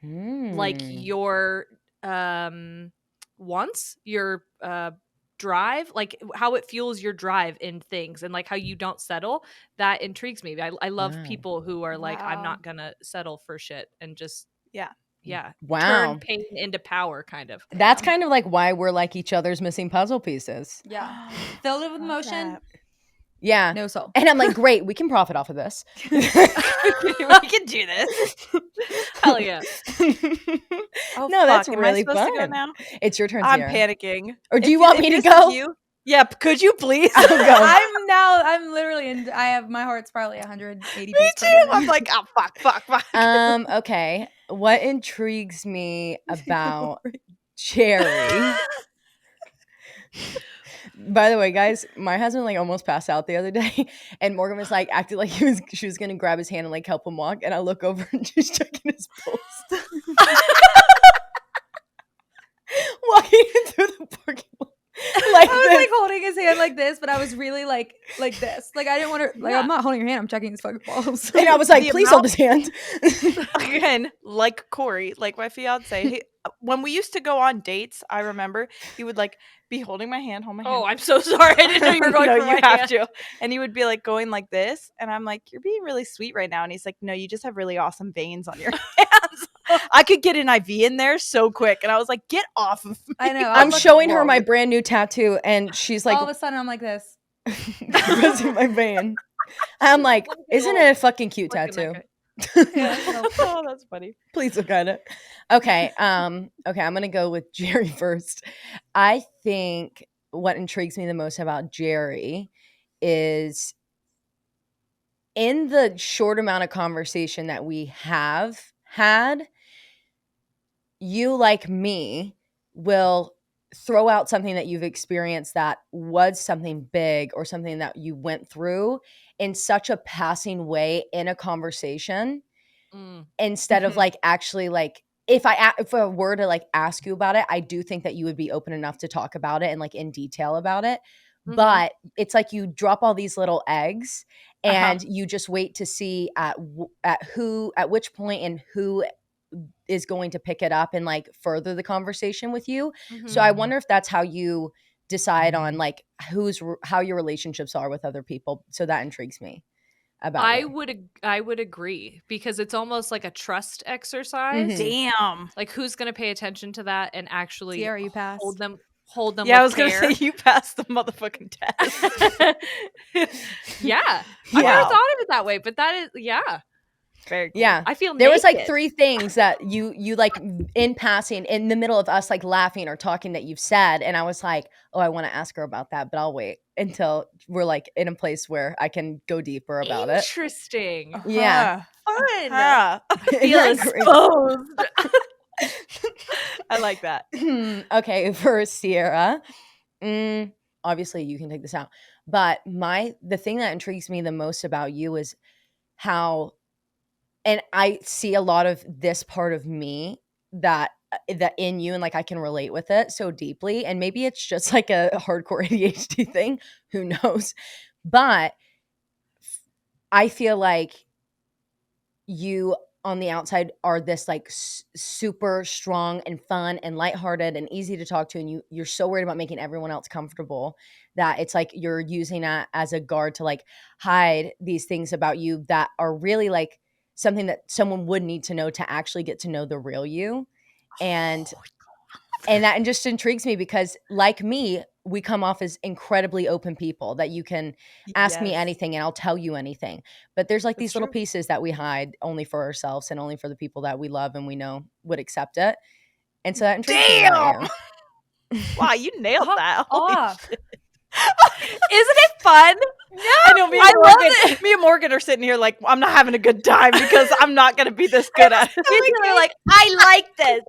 like your wants, your drive, like how it fuels your drive in things, and like how you don't settle. That intrigues me. I love Wow. people who are like, I'm Wow. not gonna settle for shit, and just Yeah. Wow. turn pain into power, kind of. That's kind of like why we're like each other's missing puzzle pieces. Yeah. Filled it with Love emotion. that. Yeah. No soul. And I'm like, great, we can profit off of this. We can do this. Hell yeah. Oh, No, that's fuck. Am really I supposed to go fun. now? It's your turn, I'm Sierra. panicking. Or do If you want me if to this is go? you- Yep. Could you please? I'll go. I'm literally in. I have my heart's probably 180 Me beats per too. minute. I'm like, oh, fuck. Okay. What intrigues me about Jeri? By the way, guys, my husband like almost passed out the other day, and Morgan was like acting like she was gonna grab his hand and like help him walk, and I look over and she's checking his pulse, walking him through the parking lot. Like I was this. like holding his hand like this, but I was really like this. Like I didn't want to. Like I'm not holding your hand. I'm checking his fucking balls. And I was like, The please hold his hand. Again, like Corey, like my fiance, when we used to go on dates, I remember he would like be holding my hand, hold my hand. Oh, I'm so sorry. I didn't know you were going No, for you my have hand. to. And he would be like going like this, and I'm like, you're being really sweet right now. And he's like, no, you just have really awesome veins on your hands. I could get an IV in there so quick. And I was like, get off of me. I know. I'm What's showing her wrong my with- brand new tattoo, and she's like all of a sudden I'm like this. pressing my vein. I'm like, isn't it a fucking cute tattoo? Oh, that's funny. Please look at it. Okay. Okay, I'm gonna go with Jeri first. I think what intrigues me the most about Jeri is in the short amount of conversation that we have had, you, like me, will throw out something that you've experienced that was something big or something that you went through in such a passing way in a conversation, instead of like actually like if I were to like ask you about it, I do think that you would be open enough to talk about it and like in detail about it. but it's like you drop all these little eggs and you just wait to see at which point and who is going to pick it up and like further the conversation with you. So I wonder if that's how you decide on like how your relationships are with other people. So that intrigues me about I you. would agree, because it's almost like a trust exercise. Damn. Like, who's going to pay attention to that and actually Sierra, you passed. hold them with Yeah, I was care. gonna say you passed the motherfucking test. Yeah. I've never thought of it that way, but that is, yeah. Very cool. Yeah. I feel there was like naked. 3 things that you like in passing in the middle of us like laughing or talking that you've said. And I was like, oh, I want to ask her about that, but I'll wait until we're like in a place where I can go deeper about it. Interesting. Yeah. Fun. I Feel Isn't that great? exposed. like that. Okay, for Sierra, obviously you can take this out, but the thing that intrigues me the most about you is how, and I see a lot of this part of me that in you, and like I can relate with it so deeply, and maybe it's just like a hardcore ADHD thing, who knows, but I feel like you on the outside are this like super strong and fun and lighthearted and easy to talk to, and you're so worried about making everyone else comfortable that it's like you're using that as a guard to like hide these things about you that are really like something that someone would need to know to actually get to know the real you. And that just intrigues me because like me, we come off as incredibly open people that you can ask me anything and I'll tell you anything. But there's like these little pieces that we hide only for ourselves and only for the people that we love and we know would accept it. And so that intrigues me about you. Wow, you nailed that. Holy shit. Isn't it fun? No, I know. Me and Morgan are sitting here like, I'm not having a good time because I'm not going to be this good at it. They're like, I like this.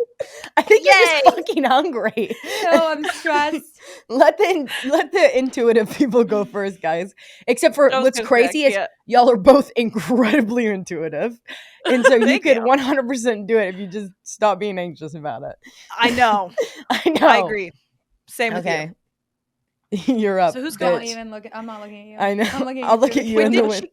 I think you're just fucking hungry. No, I'm stressed. Let the intuitive people go first, guys. Except for what's crazy is y'all are both incredibly intuitive. And so you could 100% do it if you just stop being anxious about it. I know. I agree. Same with you. You're up. So who's Don't even look. I'm not looking at you. I know. I'm looking I'll look at you in the wind.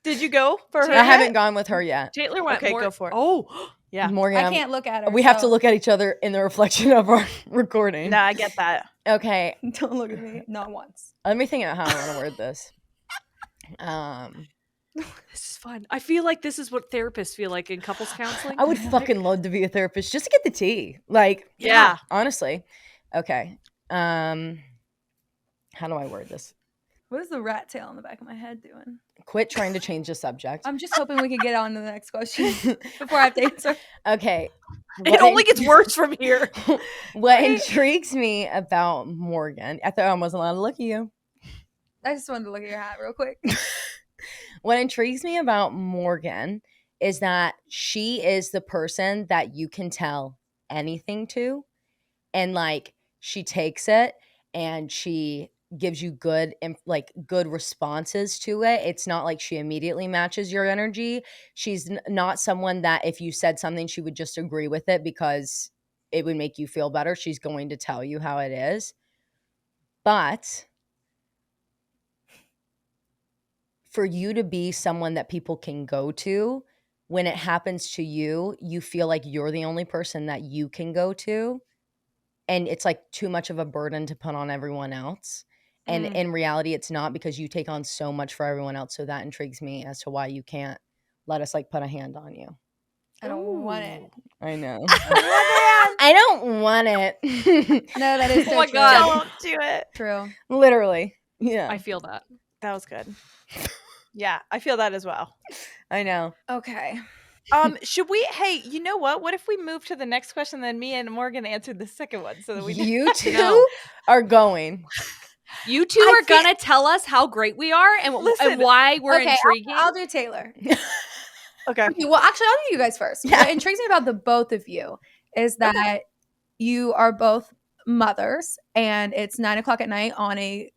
Did you go for her? I haven't gone with her yet. Taylor went. Okay, go for it. Oh, yeah. Morgan, I can't look at her. We have to look at each other in the reflection of our recording. Nah, I get that. Okay. Don't look at me. Not once. Let me think about how I want to word this. This is fun. I feel like this is what therapists feel like in couples counseling. I would fucking love to be a therapist just to get the tea. Like, yeah, honestly. Okay. How do I word this? What is the rat tail on the back of my head doing? Quit trying to change the subject. I'm just hoping we can get on to the next question before I have to answer. Okay. It only gets worse from here. What intrigues me about Morgan, I thought I wasn't allowed to look at you. I just wanted to look at your hat real quick. What intrigues me about Morgan is that she is the person that you can tell anything to, and like she takes it and she gives you good responses to it. It's not like she immediately matches your energy. She's not someone that if you said something, she would just agree with it because it would make you feel better. She's going to tell you how it is. But for you to be someone that people can go to, when it happens to you, you feel like you're the only person that you can go to. And it's like too much of a burden to put on everyone else. And in reality, it's not, because you take on so much for everyone else. So that intrigues me as to why you can't let us like put a hand on you. I don't want it. I know. I don't want it. No, that is so Oh my true. God. Don't do it. True. Literally. Yeah. I feel that. That was good. Yeah, I feel that as well. I know. Okay. Should we? Hey, you know what? What if we move to the next question, then me and Morgan answered the second one, so that we You two are going. You two are gonna tell us how great we are and why we're intriguing. I'll do Taylor. Okay. Well, actually, I'll do you guys first. Yeah. What intrigues me about the both of you is that you are both mothers, and it's 9:00 at night on a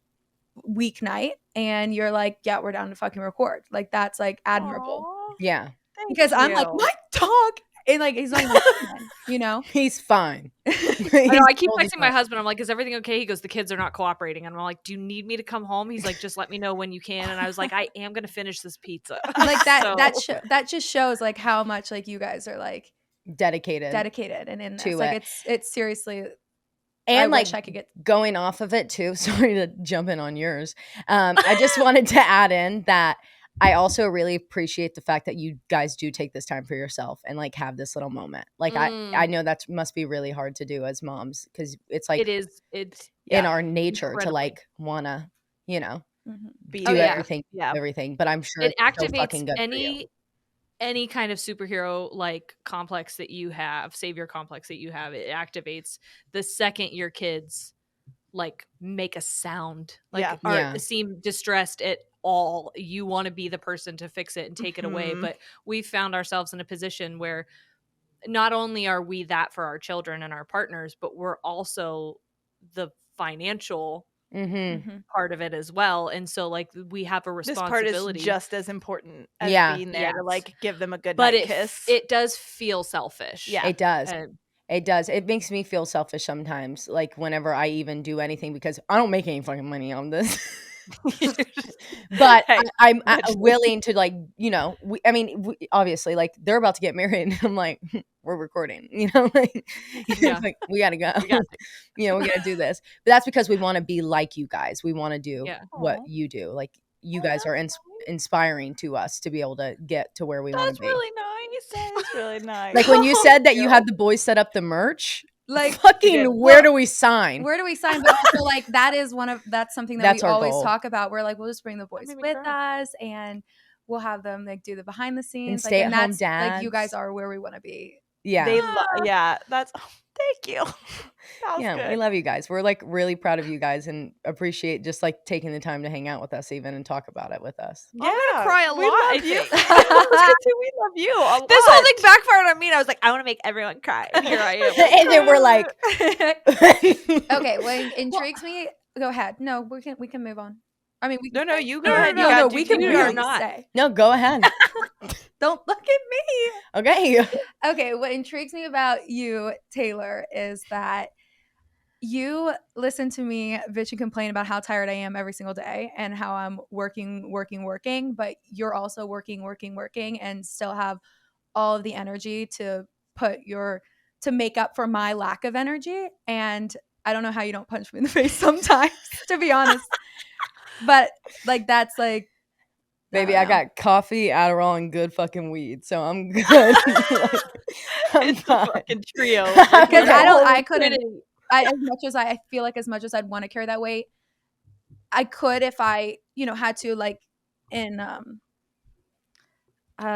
weeknight, and you're like, yeah, we're down to fucking record. Like, that's like admirable. Aww, Yeah. Because I'm like, my dog And like he's not even human, you know? He's fine. I know. I keep totally texting my fine. husband. I'm like, "Is everything okay?" He goes, "The kids are not cooperating." And I'm like, "Do you need me to come home?" He's like, "Just let me know when you can." And I was like, "I am gonna finish this pizza." Like that So- that just shows like how much like you guys are like dedicated and in this. to Like it. it's seriously And I like wish I could get going off of it too. Sorry to jump in on yours. I just wanted to add in that I also really appreciate the fact that you guys do take this time for yourself and like have this little moment. Like I know that must be really hard to do as moms because it's like it is. It's in our nature to incredibly. like wanna, you know, Be do there. everything. But I'm sure It it's so activates fucking good for you. any kind of superhero like complex that you have, savior complex that you have. It activates the second your kids like make a sound, like Yeah. seem distressed at all. You want to be the person to fix it and take it away. But we found ourselves in a position where not only are we that for our children and our partners, but we're also the financial part of it as well. And so like we have a This part is responsibility. just as important as being there to Yes. like give them a good but night kiss. it does feel selfish. Yeah. It does. And It does. It makes me feel selfish sometimes, like whenever I even do anything because I don't make any fucking money on this. But Hey, I'm willing to like, you know, obviously like they're about to get married and I'm like, we're recording, you know, like, Yeah. like we got to go, we got to. you know, we got to do this. But that's because we want to be like you guys. We want to do Yeah. what Aw. you do. Like you guys are inspiring to us to be able to get to where we want That's to be. really nice. That is really nice. Like when you said that you had the boys set up the merch, like fucking where do we sign? where do we sign? But also like that's something that That's we our always goal. talk about. We're like, we'll just bring the boys made me with cry. us and we'll have them like do the behind the scenes. Like, stay-at-home and that's like you guys dads. are where we want to be. Yeah. They that's thank you. That was Yeah, good. we love you guys. We're like really proud of you guys and appreciate just like taking the time to hang out with us even and talk about it with us. Yeah, I'm gonna cry a we lot, I love you. think. We love you a lot. This whole thing backfired on me and I was like, I want to make everyone cry. And here I am. And then we're like, Okay, what intrigues me? Go ahead. No, we can move on. I mean, we No, you go No, no, ahead. no, You no, gotta we do can you. we are really not. say. No, go ahead. Don't look at me. Okay. Okay, what intrigues me about you, Taylar, is that you listen to me bitch and complain about how tired I am every single day and how I'm working, but you're also working, and still have all of the energy to to make up for my lack of energy. And I don't know how you don't punch me in the face sometimes, to be honest. But like that's like Baby, don't I know. got coffee, Adderall, and good fucking weed, so I'm good. Like, I'm It's a fine. fucking trio. Because Yeah. I couldn't. As much as I feel like as much as I'd want to carry that weight, I could if I, had to like in I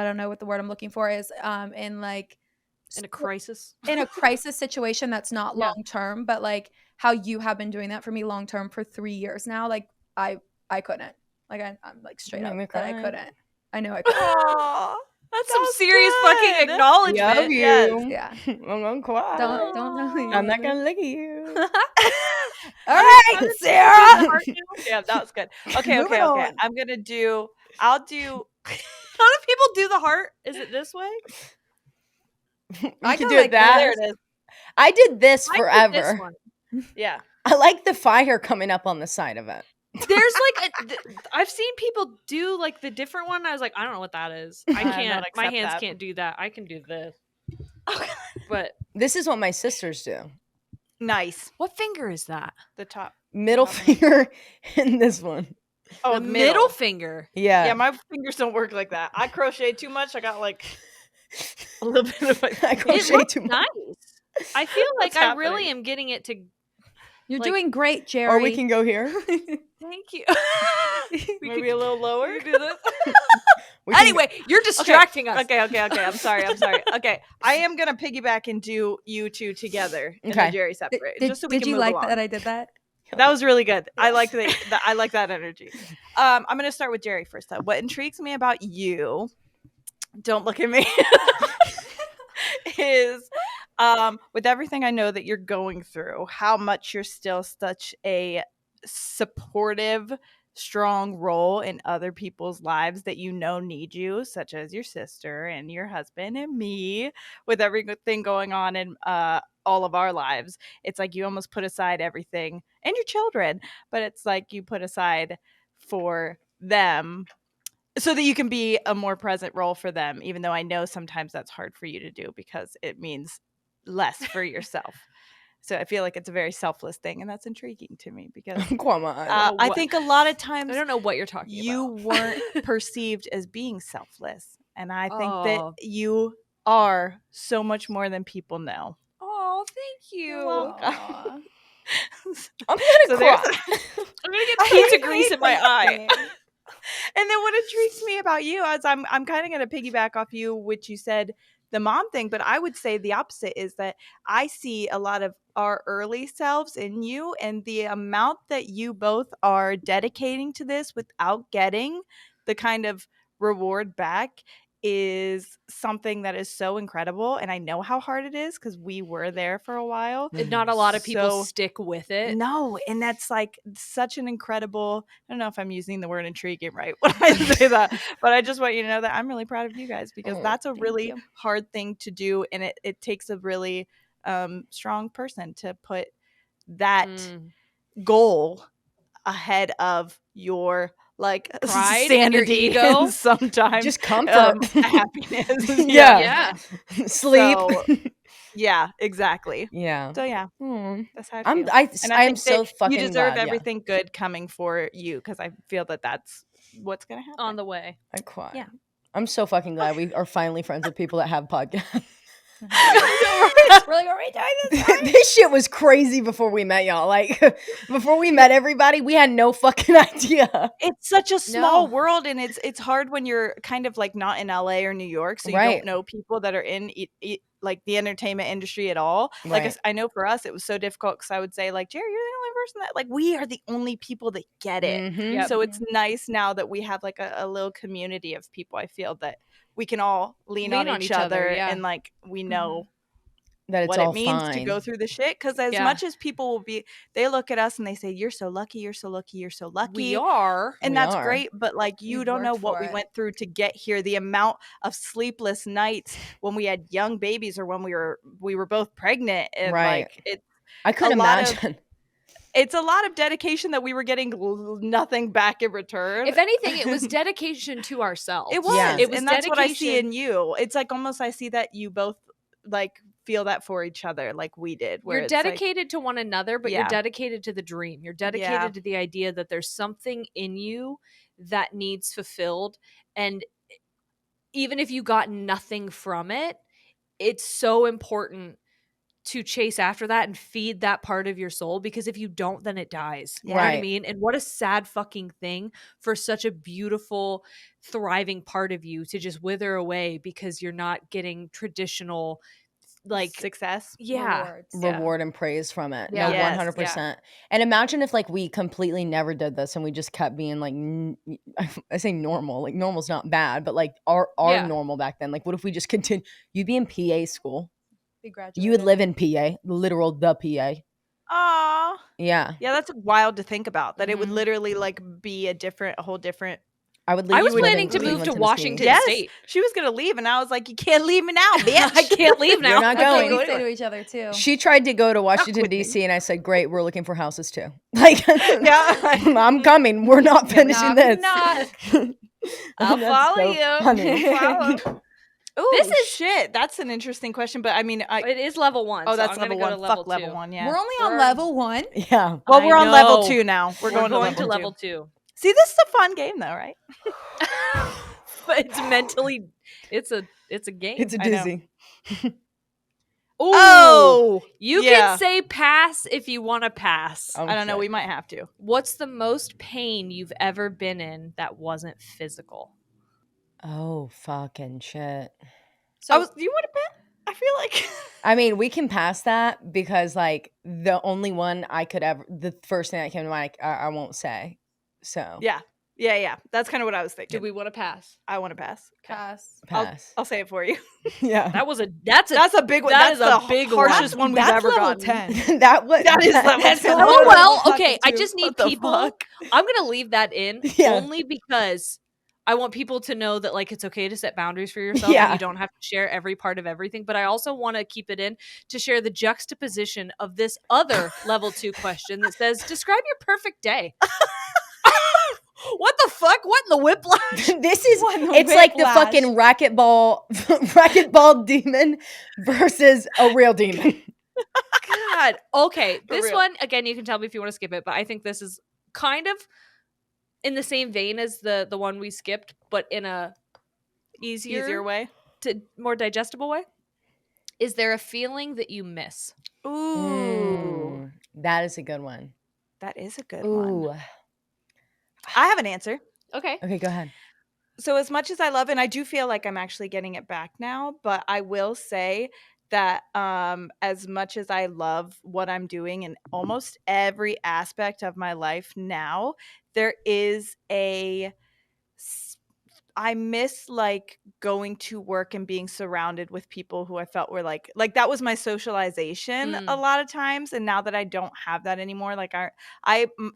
don't know what the word I'm looking for is in like In a crisis. in a crisis situation that's not Yeah. long term, but like how you have been doing that for me long term for 3 years now, like I couldn't. Like I'm like straight You up made me that I cry. couldn't. I know I couldn't. Aw, That's that some was serious good. fucking acknowledgement. Love you. Yes. Yeah. I'm gonna cry. Don't tell me. I'm not gonna look at you. All right, Sarah. Yeah, that was good. Okay, Moving okay. on. I'll do. How do people do the heart? Is it this way? You I can go do it like that. There it is. I did this I did forever. this one. Yeah. I like the fire coming up on the side of it. There's like I've seen people do like the different one. I was like, I don't know what that is. I not can't. My accept hands that. can't do that. I can do this. But This is what my sisters do. Nice. what finger is that? The top. Middle Top one. finger and this one. Oh, the middle finger. Yeah. Yeah, my fingers don't work like that. I crochet too much. I got like a little bit of my I It crochet looks too much. nice. I feel like What's I really happening? am getting it to. You're Like- doing great, Jeri. Or we can go here. Thank you. Maybe a little lower. do this. We can- Anyway, you're distracting us. Okay. I'm sorry. Okay, I am gonna piggyback and do you two together and Okay. the Jeri separate, Did, just so we did can you move like along. that I did that? That was really good. I like I like that energy. I'm gonna start with Jeri first though. What intrigues me about you, don't look at me, is with everything I know that you're going through, how much you're still such a supportive, strong role in other people's lives that you know need you, such as your sister and your husband and me, with everything going on in all of our lives. It's like you almost put aside everything and your children, but it's like you put aside for them so that you can be a more present role for them, even though I know sometimes that's hard for you to do because it means less for yourself. So I feel like it's a very selfless thing, and that's intriguing to me because Come on. I think a lot of times I don't know what you're talking you about. weren't perceived as being selfless, and I think that Oh. you are so much more than people know. Oh, thank you. You're welcome. Aw. I'm gonna So there's cry. I'm gonna get I pizza hate grease in my eye. laughing. And then what intrigues me about you is I'm kind of going to piggyback off you, which you said the mom thing, but I would say the opposite is that I see a lot of our early selves in you, and the amount that you both are dedicating to this without getting the kind of reward back is something that is so incredible. And I know how hard it is because we were there for a while. And not a lot of people So- stick with it. No, and that's like such an incredible, I don't know if I'm using the word intriguing right when I say that, but I just want you to know that I'm really proud of you guys because Oh, that's a thank really you. hard thing to do, and it takes a really strong person to put that goal ahead of your like Pride and your sanity ego. and sometimes Just comfort. happiness. Yeah. Sleep. So, yeah, exactly. Yeah. So yeah, Hmm. that's how I I'm feel. I And I am think so that fucking you deserve glad, yeah. everything good coming for you because I feel that that's what's gonna happen. On the way. I cry. Yeah. I'm so fucking glad we are finally friends with people that have podcasts. We're like, are we doing this? This shit was crazy before we met y'all. Like before we met everybody, we had no fucking idea. It's such a small No. world, and it's hard when you're kind of like not in LA or New York, so you Right. don't know people that are in like the entertainment industry at all. Like Right. I know for us, it was so difficult because I would say like, Jeri, you're the only person that like we are the only people that get it. Mhm. Yep. So it's nice now that we have like a little community of people. I feel that we can all lean on each other, yeah. and like we know That it's what all it means to fine. go through the shit. Because as Yeah. much as people will be, they look at us and they say, "You're so lucky. You're so lucky. You're so lucky." We are. And We that's are. great, but like you You've don't know worked what for we it. went through to get here. The amount of sleepless nights when we had young babies or when we were both pregnant, and Right. like I could a lot of- imagine. it's a lot of dedication that we were getting nothing back in return. If anything, it was dedication to ourselves. It was, Yeah. It was and that's what I see dedication- in you. It's like almost I see that you both like feel that for each other, like we did. Where You're it's like- dedicated to one another, but Yeah. you're dedicated to the dream. You're dedicated Yeah. to the idea that there's something in you that needs fulfilled. And even if you got nothing from it, it's so important to chase after that and feed that part of your soul, because if you don't, then it dies. You know what I Right. mean? And what a sad fucking thing for such a beautiful, thriving part of you to just wither away because you're not getting traditional, like, success. yeah. Rewards. Yeah. Reward and praise from it. Yeah. No, Yes. 100%. And imagine if like we completely never did this and we just kept being like, I say normal, like normal's not bad, but like our Yeah. normal back then. Like what if we just continue? You'd be in PA school. We graduated. You would live in PA, literal the PA. Aw. Yeah. Yeah, that's wild to think about. That it would Mhm. literally like be a whole different. I would leave. I was live in planning to move Cleveland, to Tennessee. Washington Yes, State. she was gonna leave, and I was like, "You can't leave me now, bitch. I can't leave now. You're not That's what going. we say to each other too. She tried to go to Washington, with me. D.C., and I said, great, we're looking for houses too. Like, Yeah. I'm coming. We're not finishing No, this. not. I'll That's follow so you. funny. Follow. Ooh, This is- shit. That's an interesting question, but I mean, It is level 1. oh, so that's I'm gonna level go one. to Fuck level level 2. 1. Yeah. We're only on We're- level 1. Yeah. Well, I we're on level know. 2 now. We're going to to level 2. See, this is a fun game, though, right? But it's mentally, it's a game. It's a I know. doozy. Ooh, Oh, you yeah. can say pass if you want to pass. Oh, I don't know. shit. We might have to. What's the most pain you've ever been in that wasn't physical? Oh, fucking shit. So You want to bet? I feel like. I mean, we can pass that because, like, the only one I could ever, the first thing that came to mind, I won't say. So, Yeah. Yeah. That's kind of what I was thinking. Do we want to pass? I want to pass. Pass. Pass. I'll say it for you. Yeah. That's a That's a big one. That That's is a the big harshest one. one we've That's ever level gotten. 10. That That is level That's 10. level Oh, What well, about okay. I two? just need What the people. fuck? I'm going to leave that in Yeah. only because I want people to know that, like, it's okay to set boundaries for yourself. Yeah. And you don't have to share every part of everything. But I also want to keep it in to share the juxtaposition of this other level 2 question that says, describe your perfect day. What the fuck? What in the whiplash? This is What in the it's like the whiplash? fucking racquetball demon versus a real demon. God. Okay. For This real. one, again, you can tell me if you want to skip it, but I think this is kind of in the same vein as the one we skipped, but in a Easier way. more digestible way. Is there a feeling that you miss? Ooh. That is a good one. That is a good Ooh. one. I have an answer. Okay. Okay, go ahead. So as much as I love, and I do feel like I'm actually getting it back now, but I will say that as much as I love what I'm doing in almost every aspect of my life now, there is I miss like going to work and being surrounded with people who I felt were like that was my socialization a lot of times. And now that I don't have that anymore, like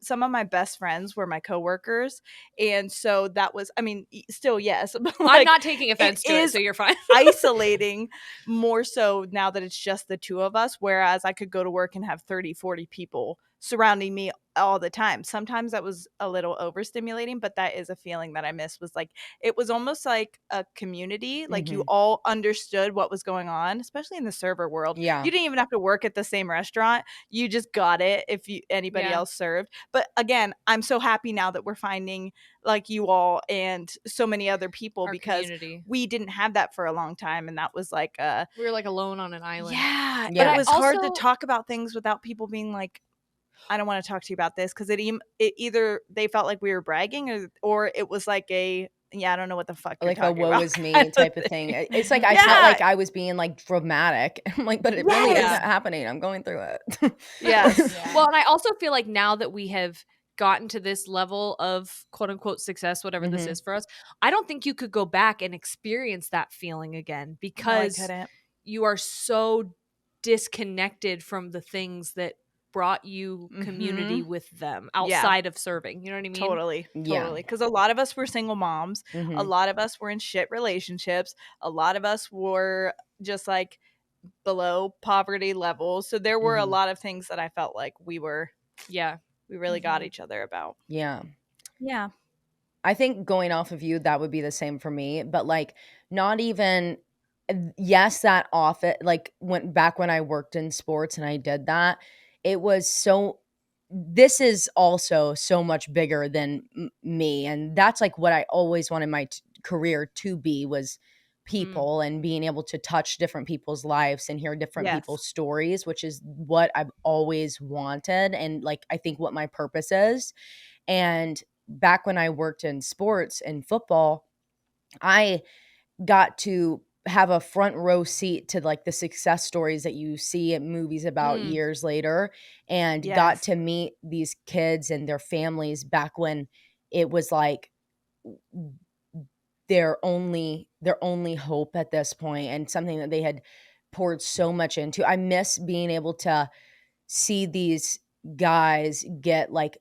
some of my best friends were my coworkers. And so that was, I mean, still, yes. But I'm like, not taking offense to it, so you're fine. isolating more so now that it's just the two of us, whereas I could go to work and have 30, 40 people surrounding me all the time. Sometimes that was a little overstimulating, but that is a feeling that I miss. Was like it was almost like a community, like you all understood what was going on, especially in the server world. Yeah. You didn't even have to work at the same restaurant. You just got it if anybody else served. But again, I'm so happy now that we're finding like you all and so many other people, Our because community. we didn't have that for a long time, and that was like we were like alone on an island. yeah. Yeah. It was hard to Also- talk about things without people being like, I don't want to talk to you about this, because it either they felt like we were bragging or it was like I don't know what the fuck you're Like a talking woe about is me kind of type of thing. It's like I felt like I was being like dramatic. I'm like, but it really Yes. isn't happening. I'm going through it. Yes. Yeah. Well, and I also feel like now that we have gotten to this level of quote unquote success, whatever this is for us, I don't think you could go back and experience that feeling again, No, I because couldn't. you are so disconnected from the things that brought you community with them outside of serving. You know what I mean? Totally. Yeah. Because a lot of us were single moms. Mhm. A lot of us were in shit relationships. A lot of us were just like below poverty level. So there were a lot of things that I felt like we really got each other about. Yeah. Yeah. I think going off of you, that would be the same for me. But like, not even, yes, that off it, like when I worked in sports and I did that, it was so, this is also so much bigger than me. And that's like what I always wanted my career to be, was people and being able to touch different people's lives and hear different people's stories, which is what I've always wanted. And like, I think what my purpose is. And back when I worked in sports and football, I got to have a front row seat to like the success stories that you see in movies about years later, and got to meet these kids and their families back when it was like their only hope at this point, and something that they had poured so much into. I miss being able to see these guys get like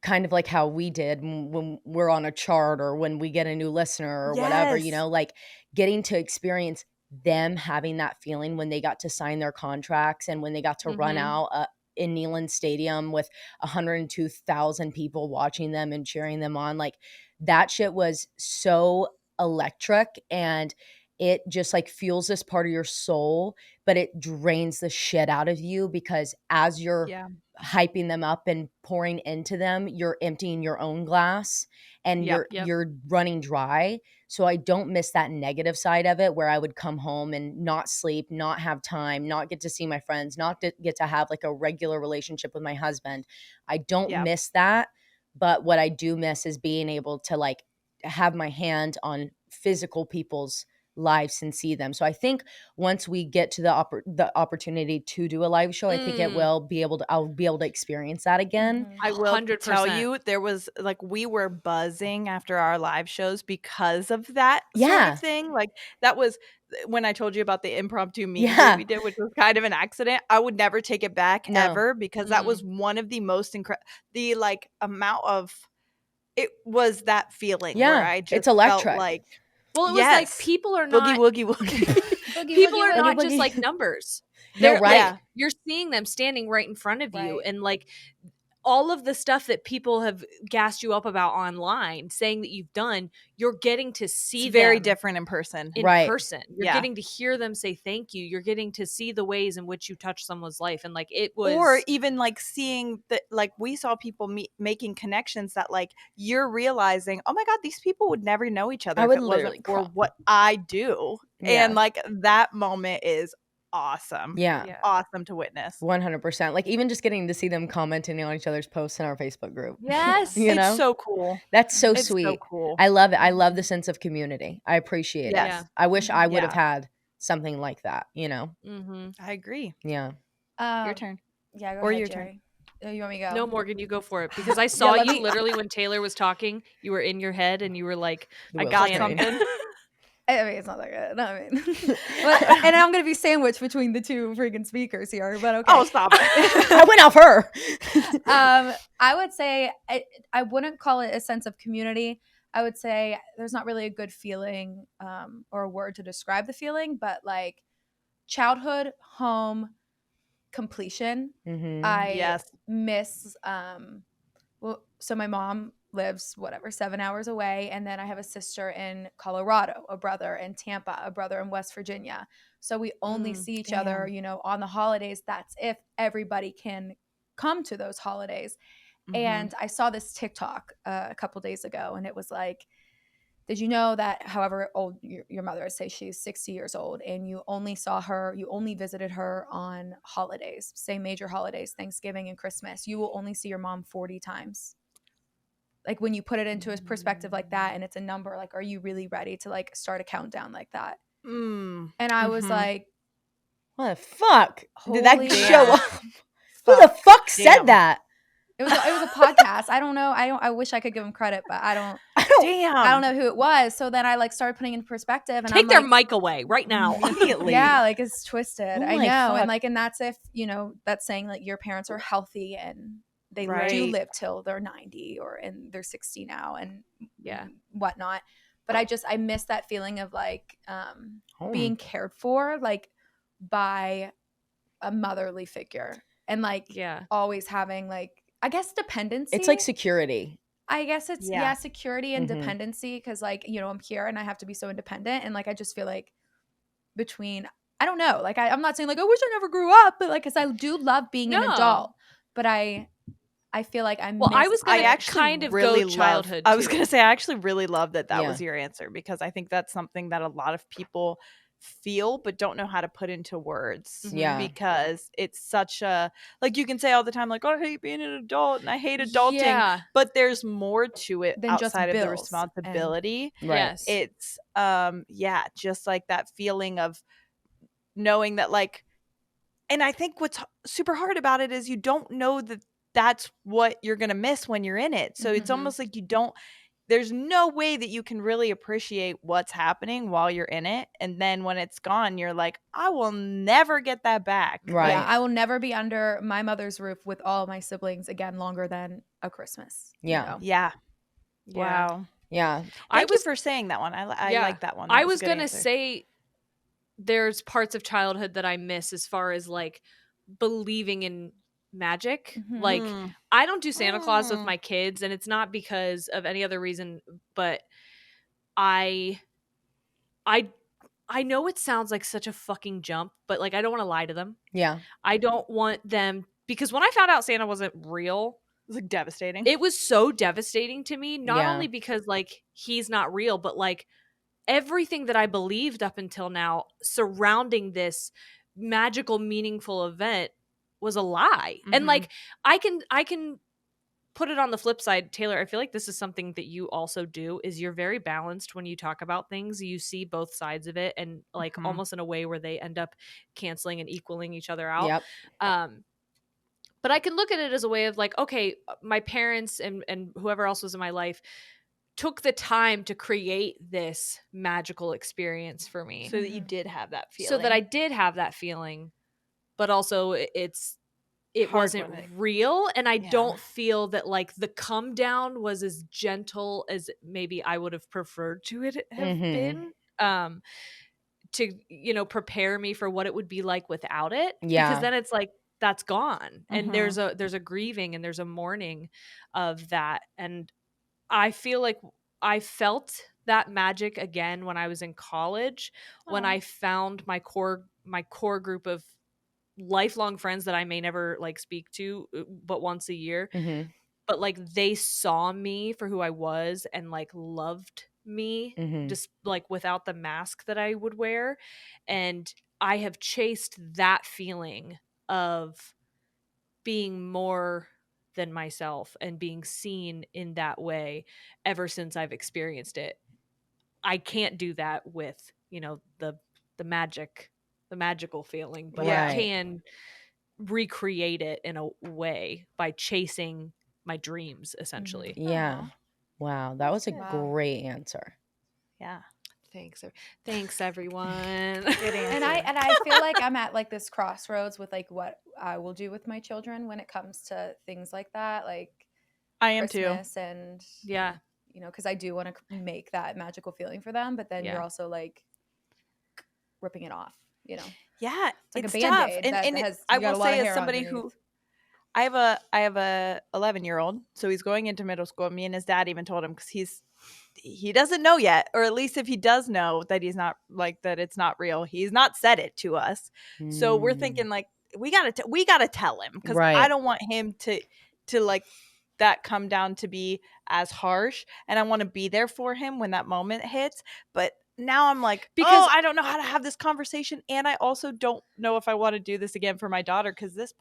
kind of like how we did when we're on a chart or when we get a new listener or whatever, you know, like getting to experience them having that feeling when they got to sign their contracts and when they got to run out in Neyland Stadium with 102,000 people watching them and cheering them on. Like that shit was so electric, and it just like fuels this part of your soul, but it drains the shit out of you, because as you're hyping them up and pouring into them, you're emptying your own glass and you're running dry. So I don't miss that negative side of it, where I would come home and not sleep, not have time, not get to see my friends, not get to have like a regular relationship with my husband. I don't miss that. But what I do miss is being able to like have my hand on physical people's lives and see them. So I think once we get to the opportunity to do a live show, I think I'll be able to experience that again. Mhm. I will 100%. tell you, there was like, we were buzzing after our live shows because of that sort Yeah. of thing. Like, that was when I told you about the impromptu meet and Yeah. greet we did, which was kind of an accident. I would never take it back No. ever, because that was one of the most the like amount of, it was that feeling where Yeah, I it's just felt electric. like, Well, it was like yes, people are boogie not woogie woogie. Boogie, people woogie, are woogie. not Boogie, just boogie. like numbers. No, They're right. like, you're seeing them standing right in front of you, Right. and like all of the stuff that people have gassed you up about online, saying that you've done, you're getting to see It's very them different in person. in Right. person. You're Yeah. getting to hear them say thank you. You're getting to see the ways in which you touch someone's life, and like it was, Or even like seeing that, like, we saw people making connections that, like, you're realizing, oh my God, these people would never know each other I if would it literally wasn't for cry. what I do. Yeah. And like, that moment is awesome. Yeah. yeah. Awesome to witness. 100%. Like even just getting to see them commenting on each other's posts in our Facebook group. Yes. You know? It's so cool. That's so It's sweet. so cool. I love it. I love the sense of community. I appreciate Yes. it. I wish I would have Yeah. had something like that, you know? Mm-hmm. I agree. Yeah. Your turn. Yeah, go Or ahead, your Jeri. turn. Oh, you want me to go? No, Morgan, you go for it, because I saw let you me- literally when Taylor was talking. You were in your head and you were like, The I wheel got screen. something. I mean, it's not that good. No, I mean, and I'm gonna be sandwiched between the two freaking speakers here. But okay. Oh, stop it. I went off her. I would say I wouldn't call it a sense of community. I would say there's not really a good feeling or a word to describe the feeling, but like childhood, home, completion. Mhm. I Yes. miss well, so my mom lives 7 hours away, and then I have a sister in Colorado, a brother in Tampa, a brother in West Virginia. So we only see each other, on the holidays. That's if everybody can come to those holidays. Mhm. And I saw this TikTok a couple days ago, and it was like, did you know that however old your mother is, say she's 60 years old, and you only visited her on holidays, say major holidays, Thanksgiving and Christmas, you will only see your mom 40 times. Like when you put it into a perspective like that, and it's a number, like, are you really ready to like start a countdown like that? Mm. And I was like, What the fuck? Did that holy show damn. up? Who the fuck said Damn. that? It was a podcast. I don't know. I wish I could give him credit, but I don't Damn. know who it was. So then I like started putting it in perspective, and take I'm their like, mic away right now. Immediately. yeah, like it's twisted. Oh I my know. fuck. And like, and that's if, that's saying like your parents are healthy and they do Right. live till they're 90 and they're 60 now and Yeah. whatnot. But I miss that feeling of like Home. being cared for, like by a motherly figure, and like Yeah. always having like, I guess, dependency. It's like security. I guess it's Yeah. security and Mhm. dependency, because like, I'm here and I have to be so independent, and like I just feel like between, I don't know, like I'm not saying like I wish I never grew up, but like, because I do love being an No. adult, but I feel like I Well, I was I gonna actually kind of really go childhood. I was too. gonna say, I actually really love that Yeah. was your answer, because I think that's something that a lot of people feel but don't know how to put into words. Mhm. Yeah. Because it's such a, like, you can say all the time, like, oh, I hate being an adult and I hate adulting, Yeah. but there's more to it Than just outside of the bills responsibility. Right. Yes. It's just like that feeling of knowing that, like, and I think what's super hard about it is you don't know that that's what you're going to miss when you're in it. So it's Mhm. almost like there's no way that you can really appreciate what's happening while you're in it. And then when it's gone, you're like, I will never get that back. Right. Yeah, I will never be under my mother's roof with all my siblings again longer than a Christmas. Yeah. Yeah. Yeah. Wow. Yeah. Thank you for saying that one. I Yeah. like that one. I That was a good gonna answer. say there's parts of childhood that I miss as far as like believing in magic. Mhm. Like Mm. I don't do Santa Claus with Mm. my kids, and it's not because of any other reason, but I know it sounds like such a fucking jump, but like I don't want to lie to them. Yeah. I don't want them, because when I found out Santa wasn't real, It was like devastating. it was so devastating to me, not Yeah. only because like he's not real, but like everything that I believed up until now surrounding this magical, meaningful event was a lie. And Mhm. like I can put it on the flip side, Taylar, I feel like this is something that you also do, is you're very balanced when you talk about things. You see both sides of it, and like Mhm. almost in a way where they end up canceling and equaling each other out. Yep. But I can look at it as a way of like, okay, my parents and whoever else was in my life took the time to create this magical experience for me. So that you did have that feeling. So that I did have that feeling, but also it Hard wasn't when it- real, and I Yeah. don't feel that like the come down was as gentle as maybe I would have preferred to it have been, to, you know, prepare me for what it would be like without it. Yeah. Because then it's like that's gone, and Mhm. there's a grieving and there's a mourning of that. And I feel like I felt that magic again when I was in college, when Aw. I found my core group of lifelong friends that I may never like speak to but once a year, Mhm. but like they saw me for who I was and like loved me Mhm. just like without the mask that I would wear. And I have chased that feeling of being more than myself and being seen in that way ever since I've experienced it. I can't do that with, you know, the magical feeling, but Right. I can recreate it in a way by chasing my dreams, essentially. Yeah. Aw. Wow. That was a Wow. great answer. Yeah. Thanks everyone. Good And answer. I feel like I'm at like this crossroads with like what I will do with my children when it comes to things like that, like I am too. Christmas and Yeah. you know, because I do want to make that magical feeling for them, but then Yeah. you're also like ripping it off, you know. Yeah, like a it's Band-Aid tough. And, that and has- I you got will a lot of say, as hair somebody who underneath. I have a 11-year-old, so he's going into middle school. Me and his dad even told him, because he doesn't know yet, or at least if he does know that he's not like that, it's not real. He's not said it to us, so we're thinking like we gotta tell him, because I Right. don't want him to like that come down to be as harsh, and I want to be there for him when that moment hits. But now I'm like, Because- I don't know how to have this conversation, and I also don't know if I want to do this again for my daughter, because this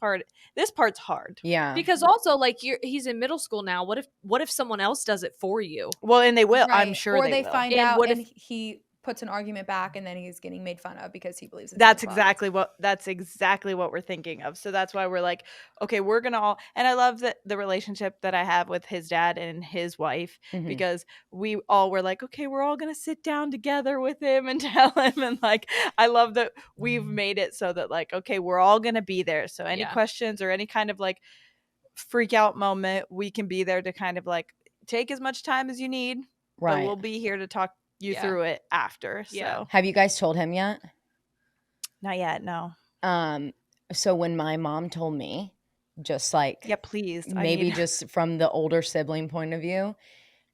part's hard. Yeah. Because also like he's in middle school now. What if someone else does it for you? Well, and they will. I'm Right. sure or they they will. find And out what and if- he puts an argument back and then he's getting made fun of because he believes in That's Santa Claus. exactly what we're thinking of. So that's why we're like, okay, we're gonna all. And I love the relationship that I have with his dad and his wife, Mhm. because we all were like, okay, we're all gonna sit down together with him and tell him. And like, I love that we've made it so that like, okay, we're all gonna be there. So any Yeah. questions or any kind of like freak out moment, we can be there to kind of like take as much time as you need, Right. but we'll be here to talk you Yeah. through it after. Yeah. So Have you guys told him yet? not yet, no. So when my mom told me, just like Yeah, please. maybe just from the older sibling point of view,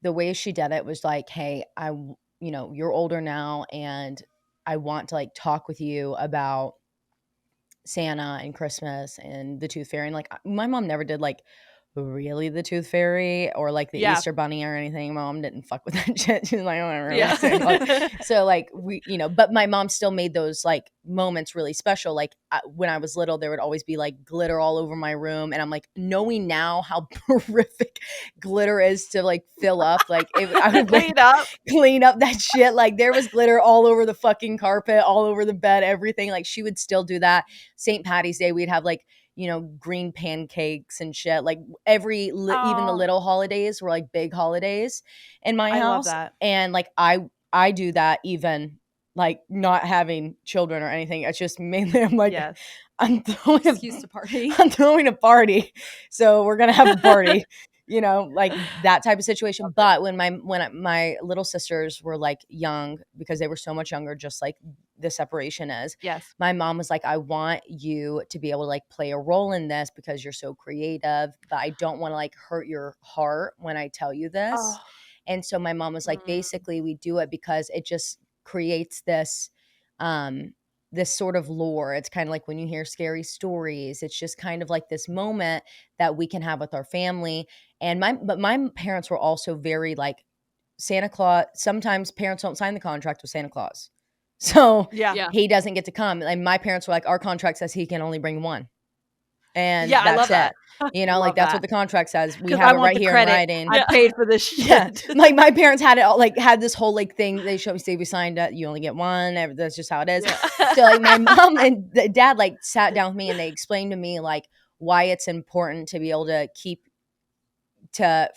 the way she did it was like, hey, you know, you're older now and I want to like talk with you about Santa and Christmas and the Tooth Fairy. And like my mom never did like really the Tooth Fairy or like the Yeah. Easter Bunny or anything. My mom didn't fuck with that shit. She's like, oh, I remember Yeah. Santa Claus. So like we, you know, but my mom still made those like moments really special. Like when I was little, there would always be like glitter all over my room, and I'm like, knowing now how horrific glitter is to like fill up, like I would like, clean up that shit. Like there was glitter all over the fucking carpet, all over the bed, everything. Like she would still do that. St. Patty's Day, we'd have like, you know, green pancakes and shit. Like even the little holidays were like big holidays in my house. I love that. And like I do that even like not having children or anything. It's just mainly I'm like, Yes. I'm throwing Excuse to party. I'm throwing a party, so we're gonna have a party. You know, like that type of situation. But when my little sisters were like young, because they were so much younger, just like the separation is. Yes. My mom was like, I want you to be able to like play a role in this because you're so creative, but I don't want to like hurt your heart when I tell you this. Oh. And so my mom was like, basically we do it because it just creates this this sort of lore. It's kind of like when you hear scary stories, it's just kind of like this moment that we can have with our family. And my parents were also very like Santa Claus. Sometimes parents don't sign the contract with Santa Claus. So Yeah. he doesn't get to come. And my parents were like, our contract says he can only bring one. and Yeah, I that's love it. that. You know, Love like that's that. what the contract says. We 'Cause have I it want right the here credit. in writing. I paid for this shit. Yeah. Like my parents had it all, like had this whole like thing. They showed me, say we signed up, you only get one. That's just how it is. Yeah. So like my mom and dad like sat down with me and they explained to me like why it's important to be able to keep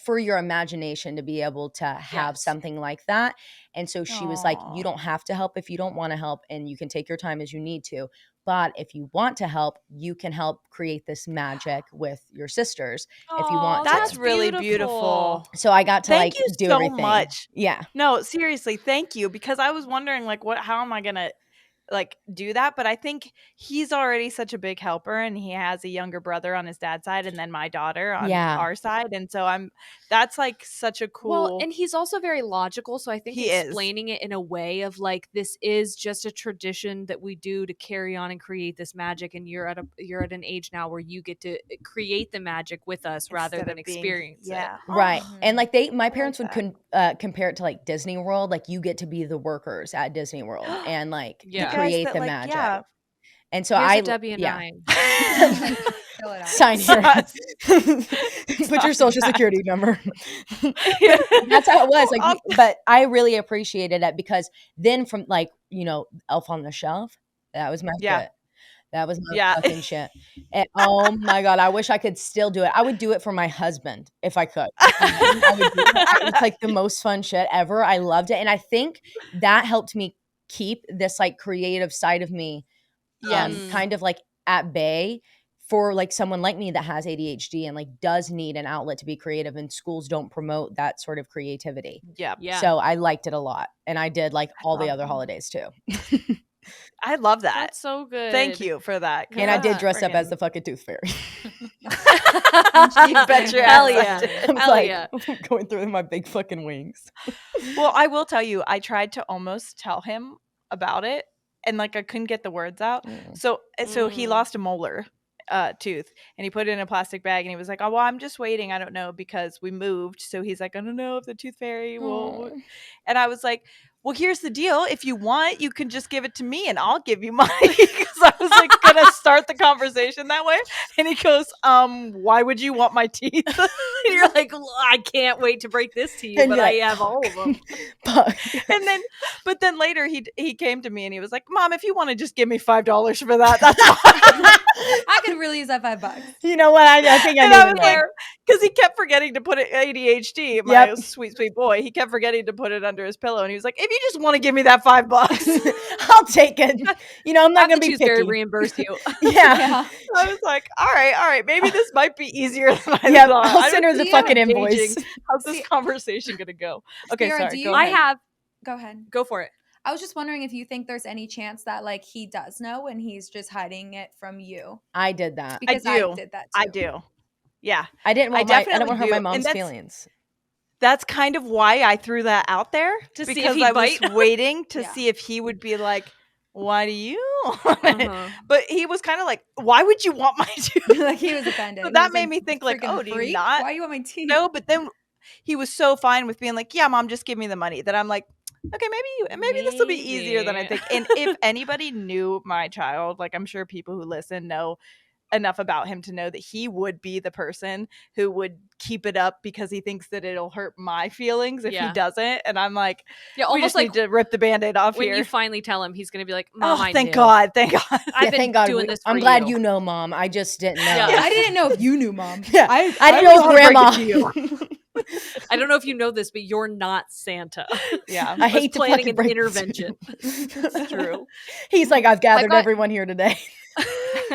for your imagination to be able to have Yes. something like that. And so she was like, you Aw. don't have to help if you don't want to help, and you can take your time as you need to. But if you want to help, you can help create this magic with your sisters if you want to. That's really beautiful. So I got to Thank like you do so everything. much. Yeah. No, seriously, thank you. Because I was wondering, like, how am I gonna like do that? But I think he's already such a big helper, and he has a younger brother on his dad's side, and then my daughter on Yeah. our side, and so that's like such a cool. Well, and he's also very logical, so I think He is. explaining it in a way of like this is just a tradition that we do to carry on and create this magic, and you're at an age now where you get to create the magic with us rather Instead than of being- experience yeah. it. Right. Mhm. And like my parents would that. compare it to like Disney World. Like you get to be the workers at Disney World and like Yeah. The guys create that, the like, magic. yeah. And so Here's I a W-9. Fill it out. sign here. Put your social that. security number. Yeah. That's how it was. Like, I'll- but I really appreciated it because then from like, you know, Elf on the Shelf, that was my Yeah. shit. That was my Yeah. fucking shit. And oh my God, I wish I could still do it. I would do it for my husband if I could. I would do it. It's like the most fun shit ever. I loved it. And I think that helped me keep this like creative side of me Yes. kind of like at bay for like someone like me that has ADHD and like does need an outlet to be creative, and schools don't promote that sort of creativity. Yeah. Yeah. So I liked it a lot. And I did like all the love other it. holidays too. I love that. That's so good. Thank you for that. And I did Yeah, dress up as friggin- the fucking Tooth Fairy. You bet your Hell ass I yeah. did. I was Hell like yeah. going through my big fucking wings. Well, I will tell you, I tried to almost tell him about it, and like I couldn't get the words out. So he lost a molar tooth, and he put it in a plastic bag, and he was like, "Oh, well, I'm just waiting. I don't know because we moved." So he's like, "I don't know if the tooth fairy will." And I was like, "Well, here's the deal. If you want, you can just give it to me, and I'll give you money." Because I was like gonna start the conversation that way, and he goes, "Why would you want my teeth?" You're like, well, I can't wait to break this to you, And but you're I like, have all of them. But then later he came to me and he was like, "Mom, if you want to just give me $5 for that, that's fine." I could really use that $5. You know what? I think I And need I to was know. like, because he kept forgetting to put it ADHD, my Yep. sweet boy. He kept forgetting to put it under his pillow, and he was like, "If you just want to give me that $5." I'll take it. You know, I'm not Have gonna the be Tooth Fairy picky. reimburse you. Yeah. I was like, all right, maybe this might be easier than I Yep, thought. I'll send her the I'm fucking gauging invoice. How's this See- conversation gonna go? Okay, Sierra, sorry. do Go you- I ahead. have. Go ahead. Go for it. I was just wondering if you think there's any chance that like he does know and he's just hiding it from you. I did that. Because I do. did that too. I do. Yeah. I didn't want definitely I don't want to hurt my do, and mom's that's- feelings. That's kind of why I threw that out there To see if because he'd I was bite? waiting to Yeah. see if he would be like, "Why do you?" want it?" Uh-huh. But he was kind of like, "Why would you want my tooth?" Like he was offended. So He that was made me think like, "Freaking "Oh, do you freak? not?" Why you want my teeth? No, but then he was so fine with being like, "Yeah, Mom, just give me the money." That I'm like, "Okay, maybe this will be easier than I Maybe. think." And if anybody knew my child, like I'm sure people who listen know enough about him to know that he would be the person who would keep it up because he thinks that it'll hurt my feelings if he Yeah. doesn't. And I'm like, Yeah, we almost just like need to rip the Band-Aid off when here. you finally tell him, he's gonna be like, "Mom, Oh, I thank knew. God. Thank God. I've been thank God. doing this. For I'm glad you know, Mom. I just didn't know. Yeah. I didn't know if you knew, Mom. Yeah. I I didn't was know if gonna break Grandma. I don't know if you know this, but you're not Santa. Yeah. I was hate to planning fucking an break this to intervention. you. That's true. He's like, I've gathered got- everyone here today.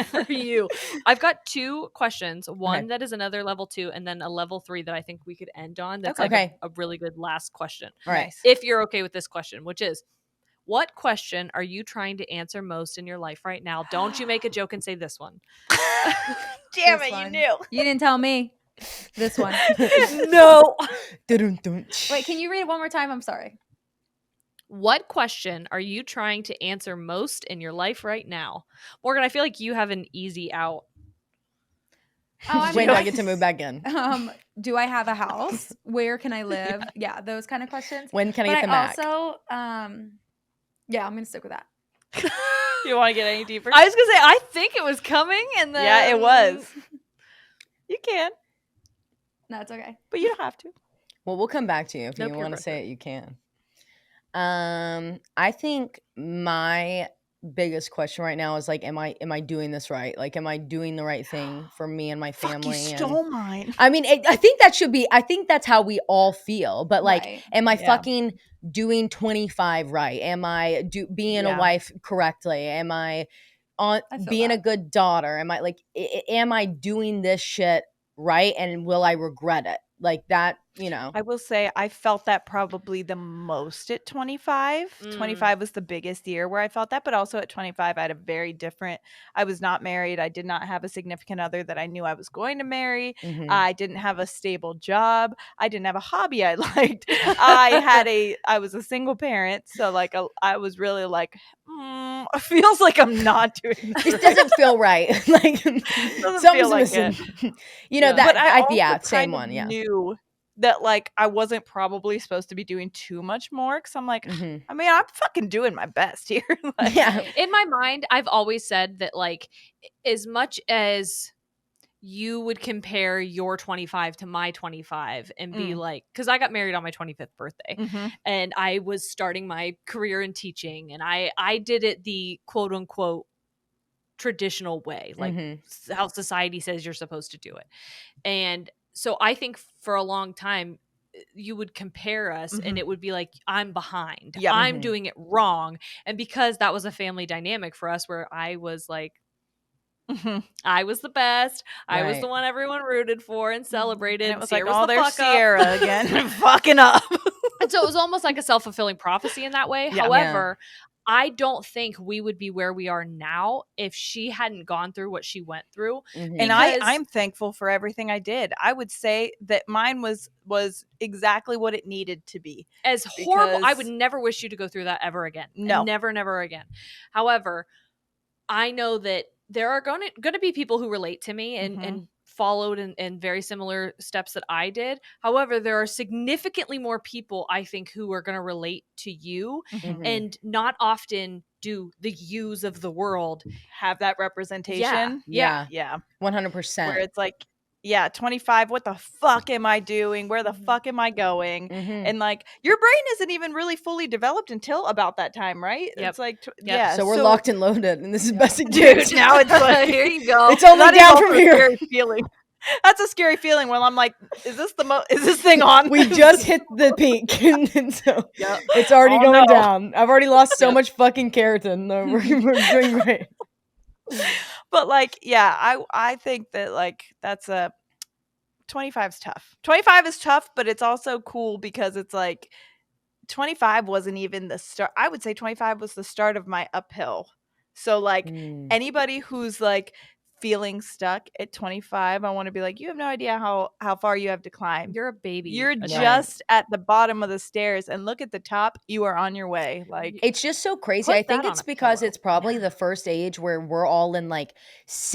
For you. I've got 2 questions. One Okay. that is another level 2, and then a level 3 that I think we could end on. That's Okay. like a really good last question. All right. Nice. If you're okay with this question, which is, what question are you trying to answer most in your life right now? Don't you make a joke and say this one. Damn This it, you one. knew. You didn't tell me. This one. No. Dun-dun-dun. Wait, can you read it one more time? I'm sorry. What question are you trying to answer most in your life right now? Morgan, I feel like you have an easy out. Oh, I When mean, do I get to move back in? Do I have a house? Where can I live? Yeah, those kind of questions. When can I But get the Mac? also, yeah, I'm gonna stick with that. You want to get any deeper? I was gonna say I think it was coming, and then Yeah, it was. You can, No, it's okay. but you don't have to. Well, we'll come back to you if No you peer want to pressure. say it. You can. I think my biggest question right now is like, am I doing this right? Like, am I doing the right thing for me and my family? Fuck, you And stole mine. I mean, I think that should be. I think that's how we all feel. But like, Right. am I Yeah. fucking doing 25 right? Am I being a Yeah. wife correctly? Am I on I feel being a that. good daughter? Am I like, am I doing this shit right? And will I regret it? Like that, you know? I will say I felt that probably the most at 25. 25 was the biggest year where I felt that, but also at 25 I had a very different, I was not married. I did not have a significant other that I knew I was going to marry. Mhm. I didn't have a stable job. I didn't have a hobby I liked. I was a single parent, so like I was really like, it feels like I'm not doing this. This right. doesn't feel right. Like Doesn't something's feel like missing. You know Yeah. that. But I also Yeah, same kind of one. Yeah. knew that like I wasn't probably supposed to be doing too much more because I'm like, Mhm. I mean, I'm fucking doing my best here. Like, Yeah. In my mind, I've always said that like as much as you would compare your 25 to my 25 and be like, because I got married on my 25th birthday mhm. and I was starting my career in teaching and I did it the quote unquote traditional way, like Mhm. how society says you're supposed to do it. And so I think for a long time you would compare us and Mhm. it would be like, I'm behind. Yep. I'm Mhm. doing it wrong. And because that was a family dynamic for us where I was like, Mhm. I was the best. I was Right. the one everyone rooted for and celebrated. And it was Sierra like, oh, the there's fuck up. Sierra again, fucking up. And so it was almost like a self-fulfilling prophecy in that way. Yeah. However, I don't think we would be where we are now if she hadn't gone through what she went through. Mhm. And Because I'm thankful for everything I did. I would say that mine was exactly what it needed to be. as horrible, I would because- never wish you to go through that ever again. No. Never, never again. However, I know that there are going to be people who relate to me and followed in very similar steps that I did. However, there are significantly more people I think who are going to relate to you Mhm. and not often do the yous of the world have that representation. Yeah. Yeah. 100%. Where it's like, yeah, 25, what the fuck am I doing? Where the fuck am I going? Mhm. And like, your brain isn't even really fully developed until about that time, right? Yep. It's like, Yep. yeah. So we're locked and loaded, and this is best it Dude, gets. now it's like, Here you go. It's only that is down also from a here. scary feeling. That's a scary feeling when I'm like, is this thing on? We just hit the peak, and so Yep. it's already Oh, going no. down. I've already lost so Yep. much fucking keratin. Though we're doing great. But like, yeah, I think that like that's 25 is tough. 25 is tough, but it's also cool because it's like 25 wasn't even the start. I would say 25 was the start of my uphill. So like anybody who's like feeling stuck at 25, I want to be like, you have no idea how far you have to climb. You're a baby. You're adult. just at the bottom of the stairs, and look at the top. You are on your way. Like, It's just so crazy. Put I think that it's on a because pillow. it's probably the first age where we're all in like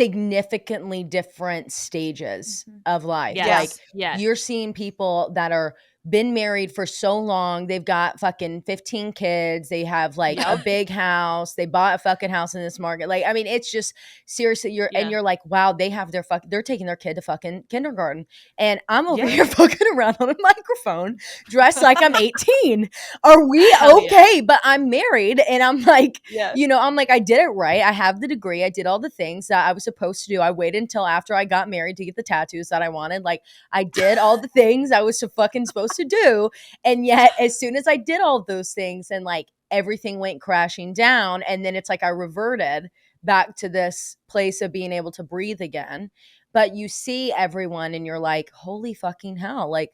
significantly different stages of life. Yes. Like Yes. you're seeing people that are been married for so long, they've got fucking 15 kids, they have like a big house, they bought a fucking house in this market. Like, I mean, it's just seriously, you're like, wow, they have they're taking their kid to fucking kindergarten. And I'm over here fucking around on a microphone, dressed like I'm 18. Are we okay? But I'm married, and I'm like, you know, I'm like, I did it right. I have the degree. I did all the things that I was supposed to do. I waited until after I got married to get the tattoos that I wanted. Like, I did all the things I was so fucking supposed to do. And yet, as soon as I did all those things and like everything went crashing down, and then it's like I reverted back to this place of being able to breathe again. But you see everyone and you're like, holy fucking hell. Like,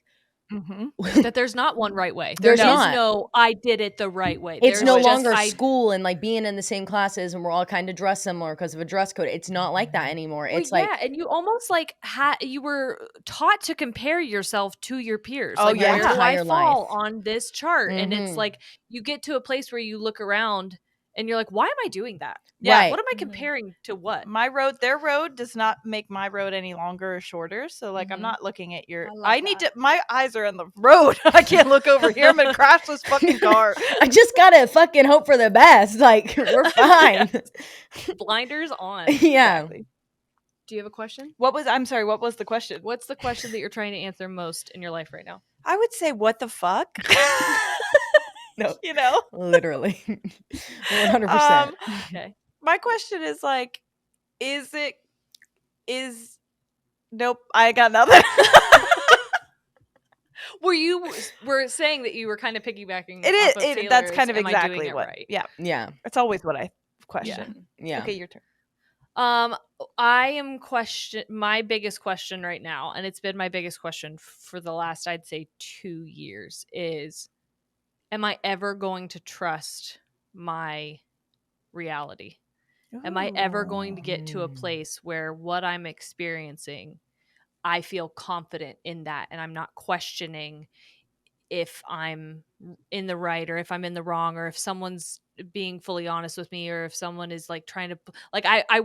that there's not one right way. There's There is not. no, I did it the right way. It's There's no just, longer school and like being in the same classes and we're all kind of dressed similar because of a dress code. It's not like that anymore. Well, It's like, and you almost like you were taught to compare yourself to your peers. Oh, like, yeah. where do I Entire fall life. on this chart? And it's Mhm. like you get to a place where you look around and you're like, why am I doing that? Yeah. Right. What am I comparing to what? Their road does not make my road any longer or shorter. So like, I'm not looking at your, I love I need that. to, my eyes are on the road. I can't look over here. I'm going to crash this fucking car. I just gotta fucking hope for the best. Like, we're fine. Blinders on. Yeah. Exactly. Do you have a question? I'm sorry, what was the question? What's the question that you're trying to answer most in your life right now? I would say, what the fuck? No. You know? Literally. 100%. Okay. My question is like, nope, I got nothing. Were saying that you were kind of piggybacking It is. off of That's Taylor's, kind of am I exactly doing it what. right? Yeah. Yeah. It's always what I question. Yeah. Okay, your turn. I am my biggest question right now, and it's been my biggest question for the last, I'd say, 2 years is, am I ever going to trust my reality? Am I ever going to get to a place where what I'm experiencing, I feel confident in that, and I'm not questioning if I'm in the right or if I'm in the wrong, or if someone's being fully honest with me, or if someone is like trying to, like, I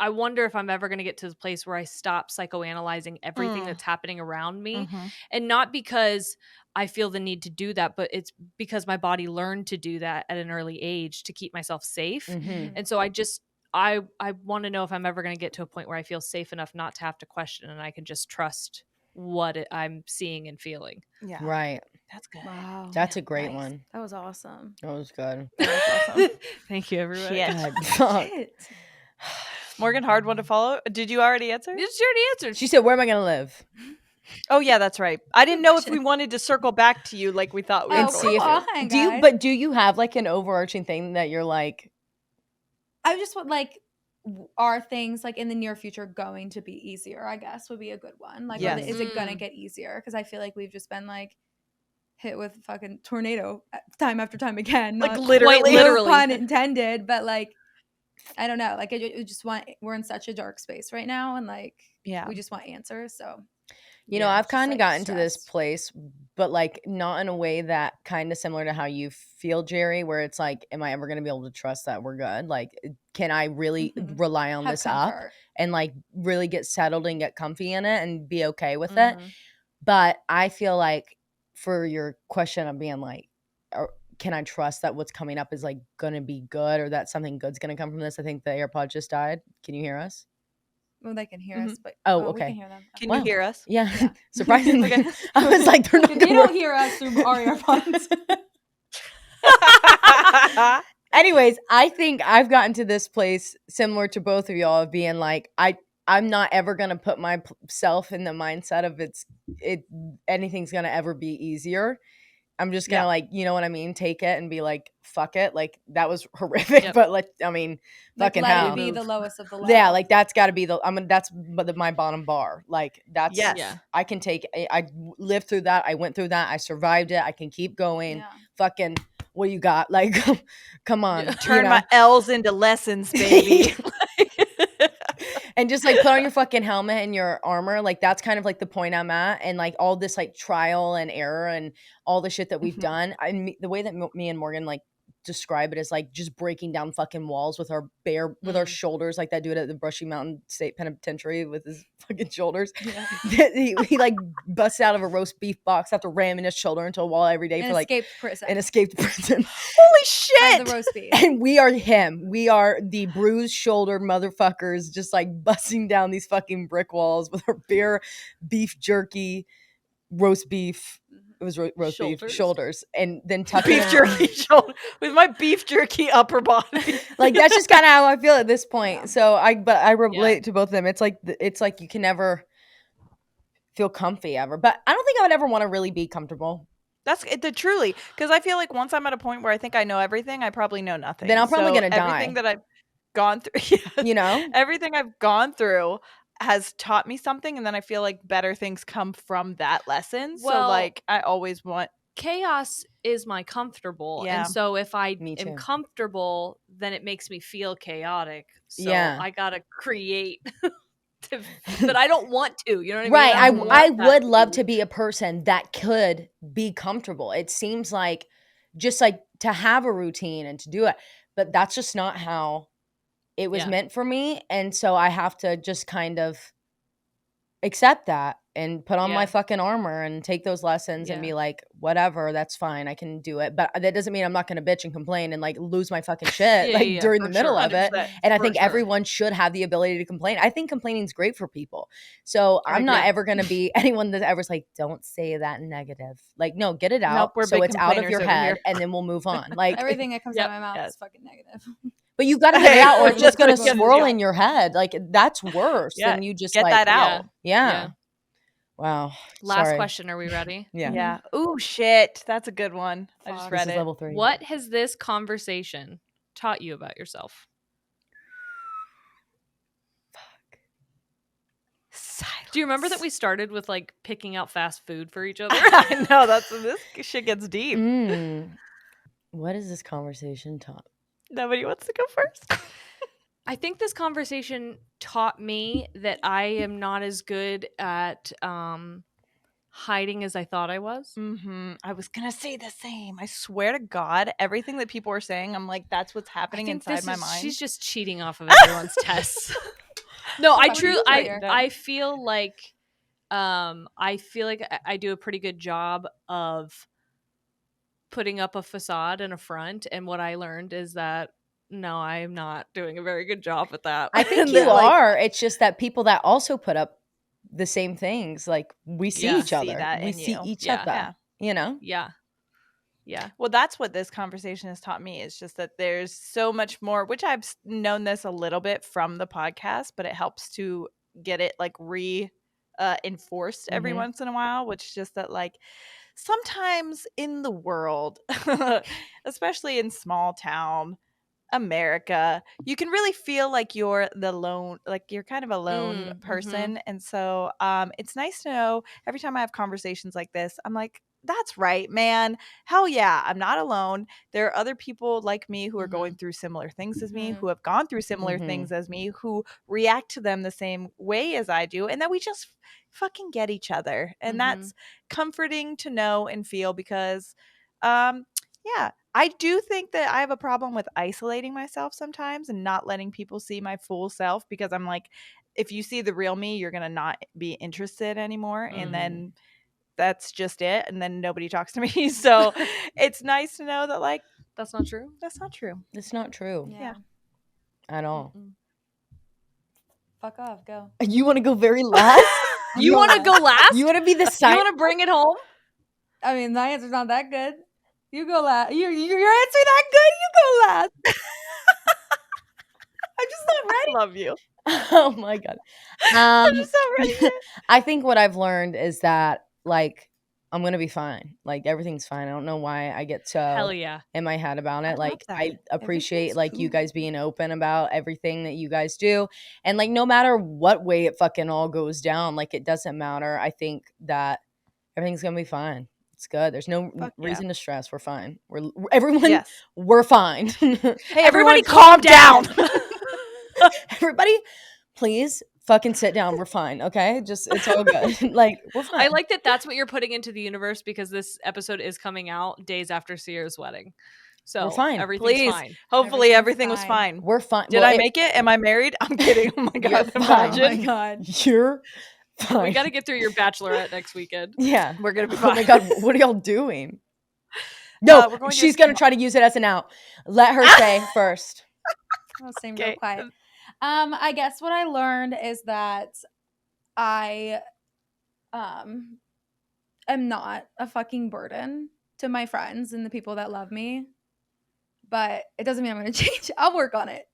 wonder if I'm ever going to get to the place where I stop psychoanalyzing everything that's happening around me. And not because I feel the need to do that, but it's because my body learned to do that at an early age to keep myself safe. And so I want to know if I'm ever going to get to a point where I feel safe enough not to have to question, and I can just trust what I'm seeing and feeling. Yeah. Right. That's good. Wow. That's a great Nice. one. That was awesome. That was good. That was awesome. Thank you, everybody. Shit. God, fuck. Shit. Morgan, hard one to follow. Did you already answer? You just already answered. She said, where am I going to live? Oh yeah, that's right. I didn't know if we wanted to circle back to you like we thought we were And going see if to. do you, but do you have like an overarching thing that you're like, I just would like, are things like in the near future going to be easier? I guess would be a good one. Like, Yes. is it gonna get easier? Because I feel like we've just been like hit with fucking tornado time after time again. Like Not- literally. Quite no literally. pun intended, but like, I don't know. Like, I just want. We're in such a dark space right now, and like, Yeah. we just want answers. So, you know, Yeah, I've just, kind of like, gotten to this stressed. place, but like not in a way that kind of similar to how you feel, Jeri, where it's like, am I ever going to be able to trust that we're good? Like, can I really Mhm. rely on have this up comfort. and like really get settled and get comfy in it and be okay with it? But I feel like for your question of being like, can I trust that what's coming up is like going to be good, or that something good's going to come from this? I think the AirPod just died. Can you hear us? Well, they can hear us, but Oh, we okay. can hear them. Can Wow. you hear us? Yeah. Yeah. Surprisingly. Okay. I was like, they're not They going to don't hear us through our earphones. Anyways, I think I've gotten to this place similar to both of y'all of being like, I'm not ever gonna put myself in the mindset of anything's gonna ever be easier. I'm just gonna like, you know what I mean, take it and be like, fuck it. Like that was horrific, Yep. but like, I mean, Like, fucking let hell. it be the lowest of the low. Yeah, like that's got to be that's my bottom bar. Like that's Yes. Yeah. I can take. I lived through that. I went through that. I survived it. I can keep going. Yeah. Fucking, what do you got? Like, come on, Yeah. Turn you know? my L's into lessons, baby. And just like put on your fucking helmet and your armor. Like that's kind of like the point I'm at. And like all this like trial and error and all the shit that we've done. The way that me and Morgan like describe it is like just breaking down fucking walls with our our shoulders, like that dude at the Brushy Mountain State Penitentiary with his fucking shoulders. Yeah. he like busts out of a roast beef box after ramming his shoulder into a wall every day And for like escaped prison. an escaped prison. Holy By shit! the roast beef. And we are him. We are the bruised shoulder motherfuckers just like busting down these fucking brick walls with our bare beef jerky, roast beef. It was roast beef shoulders, and then tucking Beef jerky shoulder with my beef jerky upper body. Like that's just kind of how I feel at this point. Yeah. So I relate to both of them. It's like you can never feel comfy ever, but I don't think I would ever want to really be comfortable. That's truly, because I feel like once I'm at a point where I think I know everything, I probably know nothing. Then I'm probably gonna die. Everything that I've gone through, You know, everything I've gone through has taught me something, and then I feel like better things come from that lesson. So Well, like I always want chaos is my comfortable. Yeah. And so if I Me too. am comfortable, then it makes me feel chaotic. So Yeah. I gotta create but I don't want to, you know what I mean? right? I want that would love to be a person that could be comfortable. It seems like just like to have a routine and to do it. but that's just not how it was meant for me. And so I have to just kind of accept that and put on my fucking armor and take those lessons and be like, whatever, that's fine. I can do it. But that doesn't mean I'm not going to bitch and complain and like lose my fucking shit during the middle of it. And I think everyone should have the ability to complain. I think complaining is great for people. So I'm not ever going to be anyone that ever's like, don't say that negative. Like, no, get it out. Nope, so it's out of your head and then we'll move on. Like everything that comes out of my mouth is fucking negative. But you got to get it out or it's just going to swirl in your head. Like that's worse than you just get like, that out. Yeah. Wow. Last question. Are we ready? Yeah. Ooh, shit. That's a good one. I just read this is it. level 3. What has this conversation taught you about yourself? Fuck. Silence. Do you remember that we started with like picking out fast food for each other? I know. This shit gets deep. What has this conversation taught? Nobody wants to go first. I think this conversation taught me that I am not as good at hiding as I thought I was. I was going to say the same. I swear to God, everything that people are saying, I'm like, that's what's happening inside my mind. She's just cheating off of everyone's tests. No, I feel like I do a pretty good job of putting up a facade and a front. And what I learned is that no, I am not doing a very good job at that. I think you are. It's just that people that also put up the same things, like we see each other. We see each other. You know? Yeah. Yeah. Well, that's what this conversation has taught me. It's just that there's so much more, which I've known this a little bit from the podcast, but it helps to get it like enforced every once in a while, which is just that like sometimes in the world, especially in small town America, you can really feel like you're you're kind of a lone person. And so it's nice to know every time I have conversations like this, I'm like, that's right, man. Hell yeah, I'm not alone. There are other people like me who are going through similar things as me, who have gone through similar things as me, who react to them the same way as I do, and that we just fucking get each other. And that's comforting to know and feel because I do think that I have a problem with isolating myself sometimes and not letting people see my full self because I'm like, if you see the real me, you're going to not be interested anymore. And then that's just it. And then nobody talks to me. So it's nice to know that like, that's not true. That's not true. It's not true. Yeah. At all. Fuck off. Go. You want to go very last? You want to go last? You want to be the side? You want to bring it home? I mean, my answer's not that good. You go last. Your answer that good? You go last. I'm just not ready. I love you. Oh my God. I'm just not ready yet. I think what I've learned is that like I'm gonna be fine. Like everything's fine. I don't know why I get so in my head about it. Like I appreciate like you guys being open about everything that you guys do. And like no matter what way it fucking all goes down, like it doesn't matter. I think that everything's gonna be fine. It's good. There's no reason to stress. We're fine. We're fine. Hey, everybody calm down. Everybody, please fucking sit down. We're fine. Okay. Just, it's all good. Like, we're fine. I like that that's what you're putting into the universe because this episode is coming out days after Sierra's wedding. So we're fine. Everything's fine. Hopefully everything was fine. We're fine. Did I make it? Am I married? I'm kidding. Oh my God. Imagine. Oh my God. You're fine. We got to get through your bachelorette next weekend. Yeah. We're going to be fine. Oh my God. What are y'all doing? No, she's going to try to use it as an out. Let her say first. I'll stay real quiet. I guess what I learned is that I am not a fucking burden to my friends and the people that love me. But it doesn't mean I'm going to change. I'll work on it.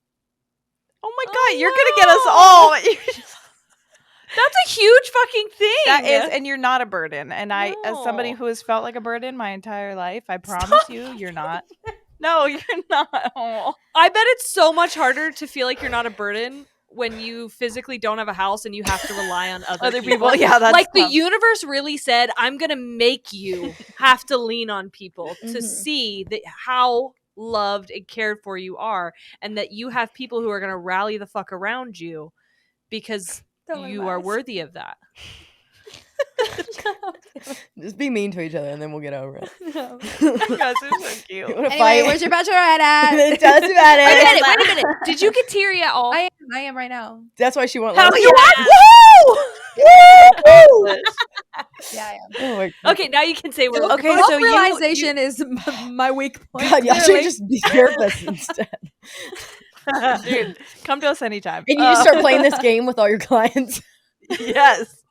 Oh my God, you're going to get us all. That's a huge fucking thing. That is, and you're not a burden. And I, as somebody who has felt like a burden my entire life, I promise you're not. No, you're not. Oh. I bet it's so much harder to feel like you're not a burden when you physically don't have a house and you have to rely on other people. Yeah, that's like tough. The universe really said, I'm going to make you have to lean on people to see that how loved and cared for you are and that you have people who are going to rally the fuck around you because you are worthy of that. Just be mean to each other and then we'll get over it. No. You guys are so cute. You wanna Anyway, fight? where's your bachelorette at? Tell us about Wait a it. minute, wait a minute. Did you get teary at all? I am right now. That's why she won't Hell let yeah. Woo! Woo! Yeah, I am. Oh my God. Okay, now you can say we're Okay, so you- Self-realization is my weak point. God, y'all should clearly. just be therapists instead. Dude, come to us anytime. And you just start playing this game with all your clients. Yes.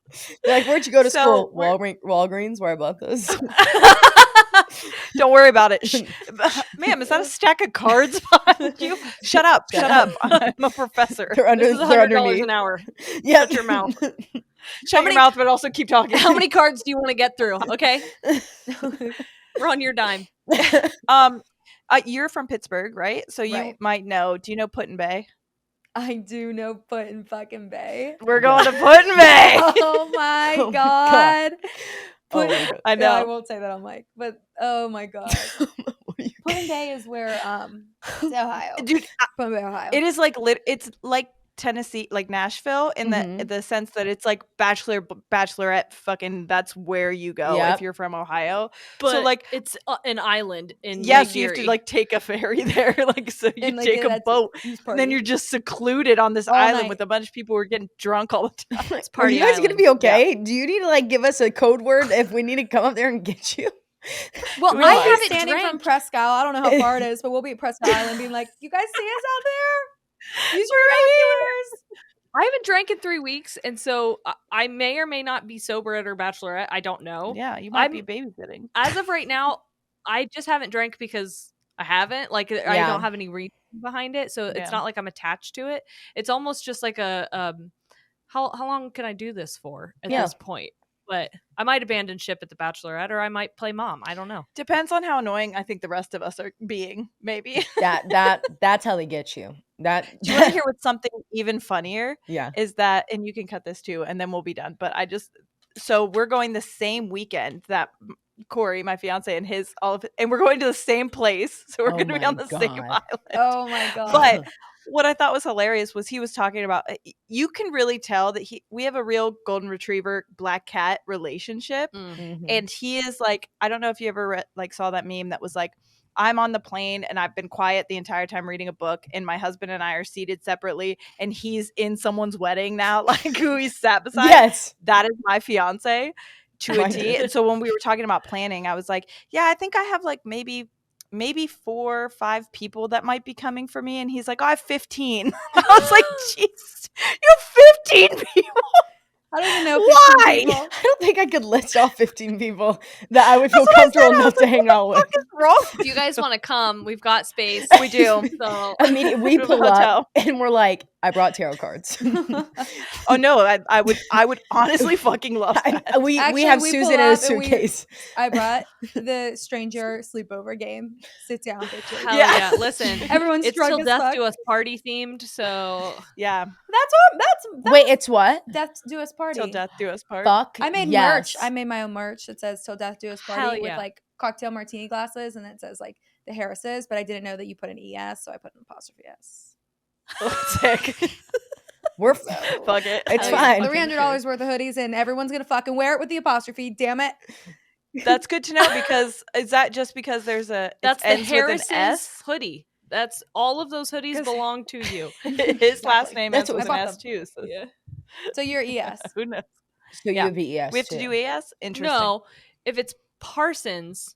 They're like, where'd you go to So, school? we're- Walgreens, where I bought this. Don't worry about it. Ma'am, is that a stack of cards behind you? Shut up. Shut up. I'm a professor. They're under. This is They're $100 underneath. an hour. Yeah. Shut your mouth. Shut your mouth, but also keep talking. How many cards do you want to get through? Okay, we're on your dime. You're from Pittsburgh, right? So you Right. might know. Do you know Put in Bay? I do know Put in fucking Bay. We're going to Put in Bay. Oh my Oh my God. Oh Put, my God. I yeah, I know. won't say that on mic, but oh my God. What are you- Put in Bay is where it's Ohio. Dude, Put in Bay, Ohio. it is like it's like Tennessee, like Nashville, in Mhm. the sense that it's like bachelorette. Fucking, that's where you go Yep. if you're from Ohio. But So like, it's an island in yes, Lake you have to Erie. like take a ferry there, like so you And, like, take yeah, a that's boat, East and then Party. you're just secluded on this All island night. with a bunch of people who are getting drunk all the time. It's Are party you guys gonna island. be okay? Do you need to like give us a code word if we need to come up there and get you? Well, We I might. haven't Standing standing from from Presque Isle. I don't know how far it is, but we'll be at Presque Island being like, you guys see us out there? Use your binoculars. I haven't drank in 3 weeks, and so I may or may not be sober at her bachelorette. I don't know. Yeah, you might I'm- be babysitting. As of right now, I just haven't drank because I haven't. Like, I Yeah. don't have any reason behind it, so Yeah. it's not like I'm attached to it. It's almost just like a how long can I do this for at Yeah. this point? But I might abandon ship at the bachelorette, or I might play mom. I don't know. Depends on how annoying I think the rest of us are being. Maybe. That's how they get you. That Do you want to hear what's something even funnier? yeah. Is that, and you can cut this too, and then we'll be done. But so we're going the same weekend that Corey, my fiance, and and we're going to the same place. So we're Oh going to be my on the same God. island. Oh my God. But what I thought was hilarious was he was talking about, you can really tell that we have a real golden retriever black cat relationship. Mhm. And he is like, I don't know if you ever saw that meme that was like, I'm on the plane and I've been quiet the entire time reading a book, and my husband and I are seated separately, and he's in somene's wedding now, like who he's sat beside. Yes. That is my fiance to a Mine T. And so when we were talking about planning, I was like, yeah, I think I have like maybe 4 or 5 people that might be coming for me. And he's like, oh, I have 15. I was like, jeez, you have 15 people. I don't even know. Why? 15 people. I don't think I could list off 15 people that I would feel That's what I said. comfortable I enough was to like, hang what out the with. fuck is wrong? If you guys want to come, we've got space. We do. So Immediately, we Go to pull the hotel. up and we're like, I brought tarot cards. Oh no, I would honestly fucking love that. we Actually, have we Susan pull in a up and we- suitcase. I brought the stranger sleepover game. Sit down, bitches. hell Yeah. yeah. Listen, Everyone's it's drunk till as death fuck. do us party themed. So Yeah, That's Wait, it's what? Death Do Us Party. till death do us part. Fuck. I made yes. merch. I made my own merch that says "Till Death Do Us Party" Hell with yeah. like cocktail martini glasses, and it says like the Harrises. But I didn't know that you put an ES, so I put an apostrophe S. Sick. We're Fuck it. It's Hell yeah. fine. $300 worth of hoodies, and everyone's gonna fucking wear it with the apostrophe. Damn it! That's good to know, because is that just because there's that's the ends with an Harris's S? hoodie. That's all of those hoodies 'Cause- belong to you. His last name That's ends with what an I S too. So Yeah. So you're ES. who knows? So Yeah. you would be ES. We have to too. do ES. Interesting. No, if it's Parsons,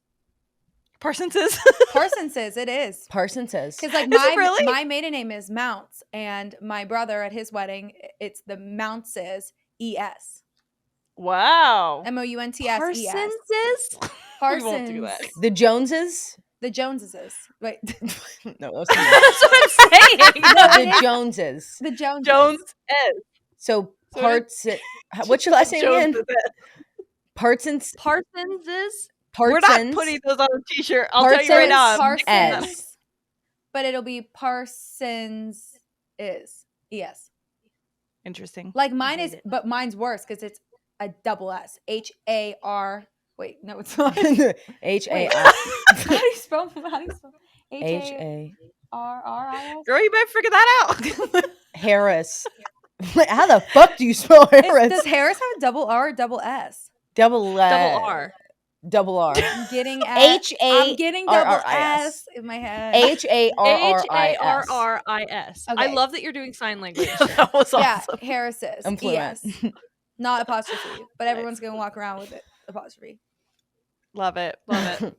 Parsons is. Parsons says it is. Parsons says. Because like Is it really? my maiden name is Mounts, and my brother at his wedding, it's the Mounts ES. Wow. Mounts Parsons ES. is. We won't do that. The Joneses? The Joneses. Wait, No, that's That's what I'm saying. the Joneses. the Joneses. Jones S. So So parts. What's your last name Jones again? is S. Parsons. Parsons is. We're Parsons. not putting those on a t-shirt. I'll tell you right now. I'm Parsons, mixing them. S. but it'll be Parsons is ES. Interesting. Like mine is, but mine's worse because it's a double S. HAR. Wait, no, it's not. H-A-I. How do you spell? H-A. HARRIS. Girl, you better figure that out. Harris. How the fuck do you spell Harris? Does Harris have a double R or double S? Double R. Double R. I'm getting H-A-R-R-I-S. I'm getting double S in my head. Harris. Harris. I Okay. love that you're doing sign language. That was Yeah, awesome. Harris's. I'm fluent. Yes. Not apostrophe, but everyone's gonna walk around with it apostrophe. Love it. Love it.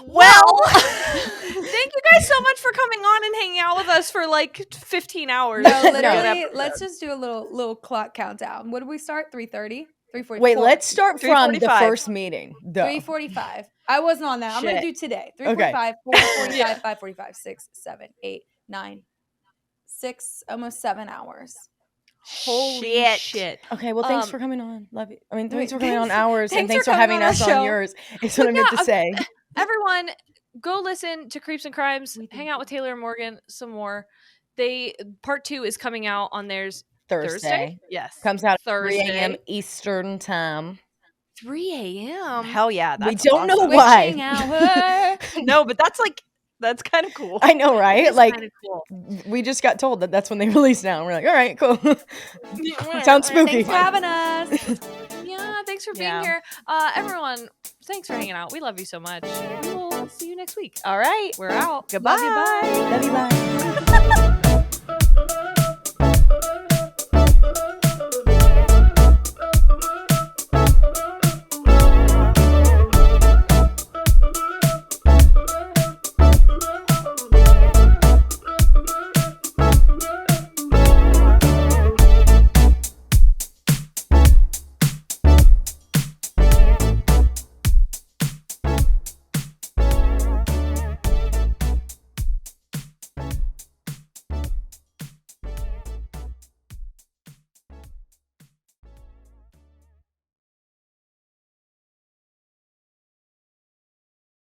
Well, Thank you guys so much for coming on and hanging out with us for like 15 hours. No, Good literally, episode. let's just do a little clock countdown. What did we start? 3:30? 3:40. Wait, let's start from the 3:45. first meeting. Duh. 3:45. I wasn't on that. I'm gonna Shit. do today. Okay. 3:45, 4:45, Yeah. 5:45, 6, 7, 8, 9, 6, almost 7 hours. Holy shit. Okay, well, thanks Um, for coming on. Love you. I mean, thanks wait, for coming on thanks- ours, and thanks thanks for for having coming on us our on show. yours. It's what I meant to say. Everyone, go listen to Creeps and Crimes. We Hang out with Taylar Morgan some more. Part 2 is coming out on theirs Thursday. Yes. Comes out at 3 Thursday. a.m. Eastern time. 3 a.m. Hell yeah. We That's don't know awesome. why. Witching hour. No, but that's kind of cool. I know, right? It's Like, kinda cool. we just got told that that's when they release now. And we're like, all right, cool. Sounds spooky. Thanks for having us. Yeah, thanks for being Yeah. here. Everyone, thanks for hanging out. We love you so much. We will see you next week. All right. We're out. Goodbye. Love you, bye. Love you, bye.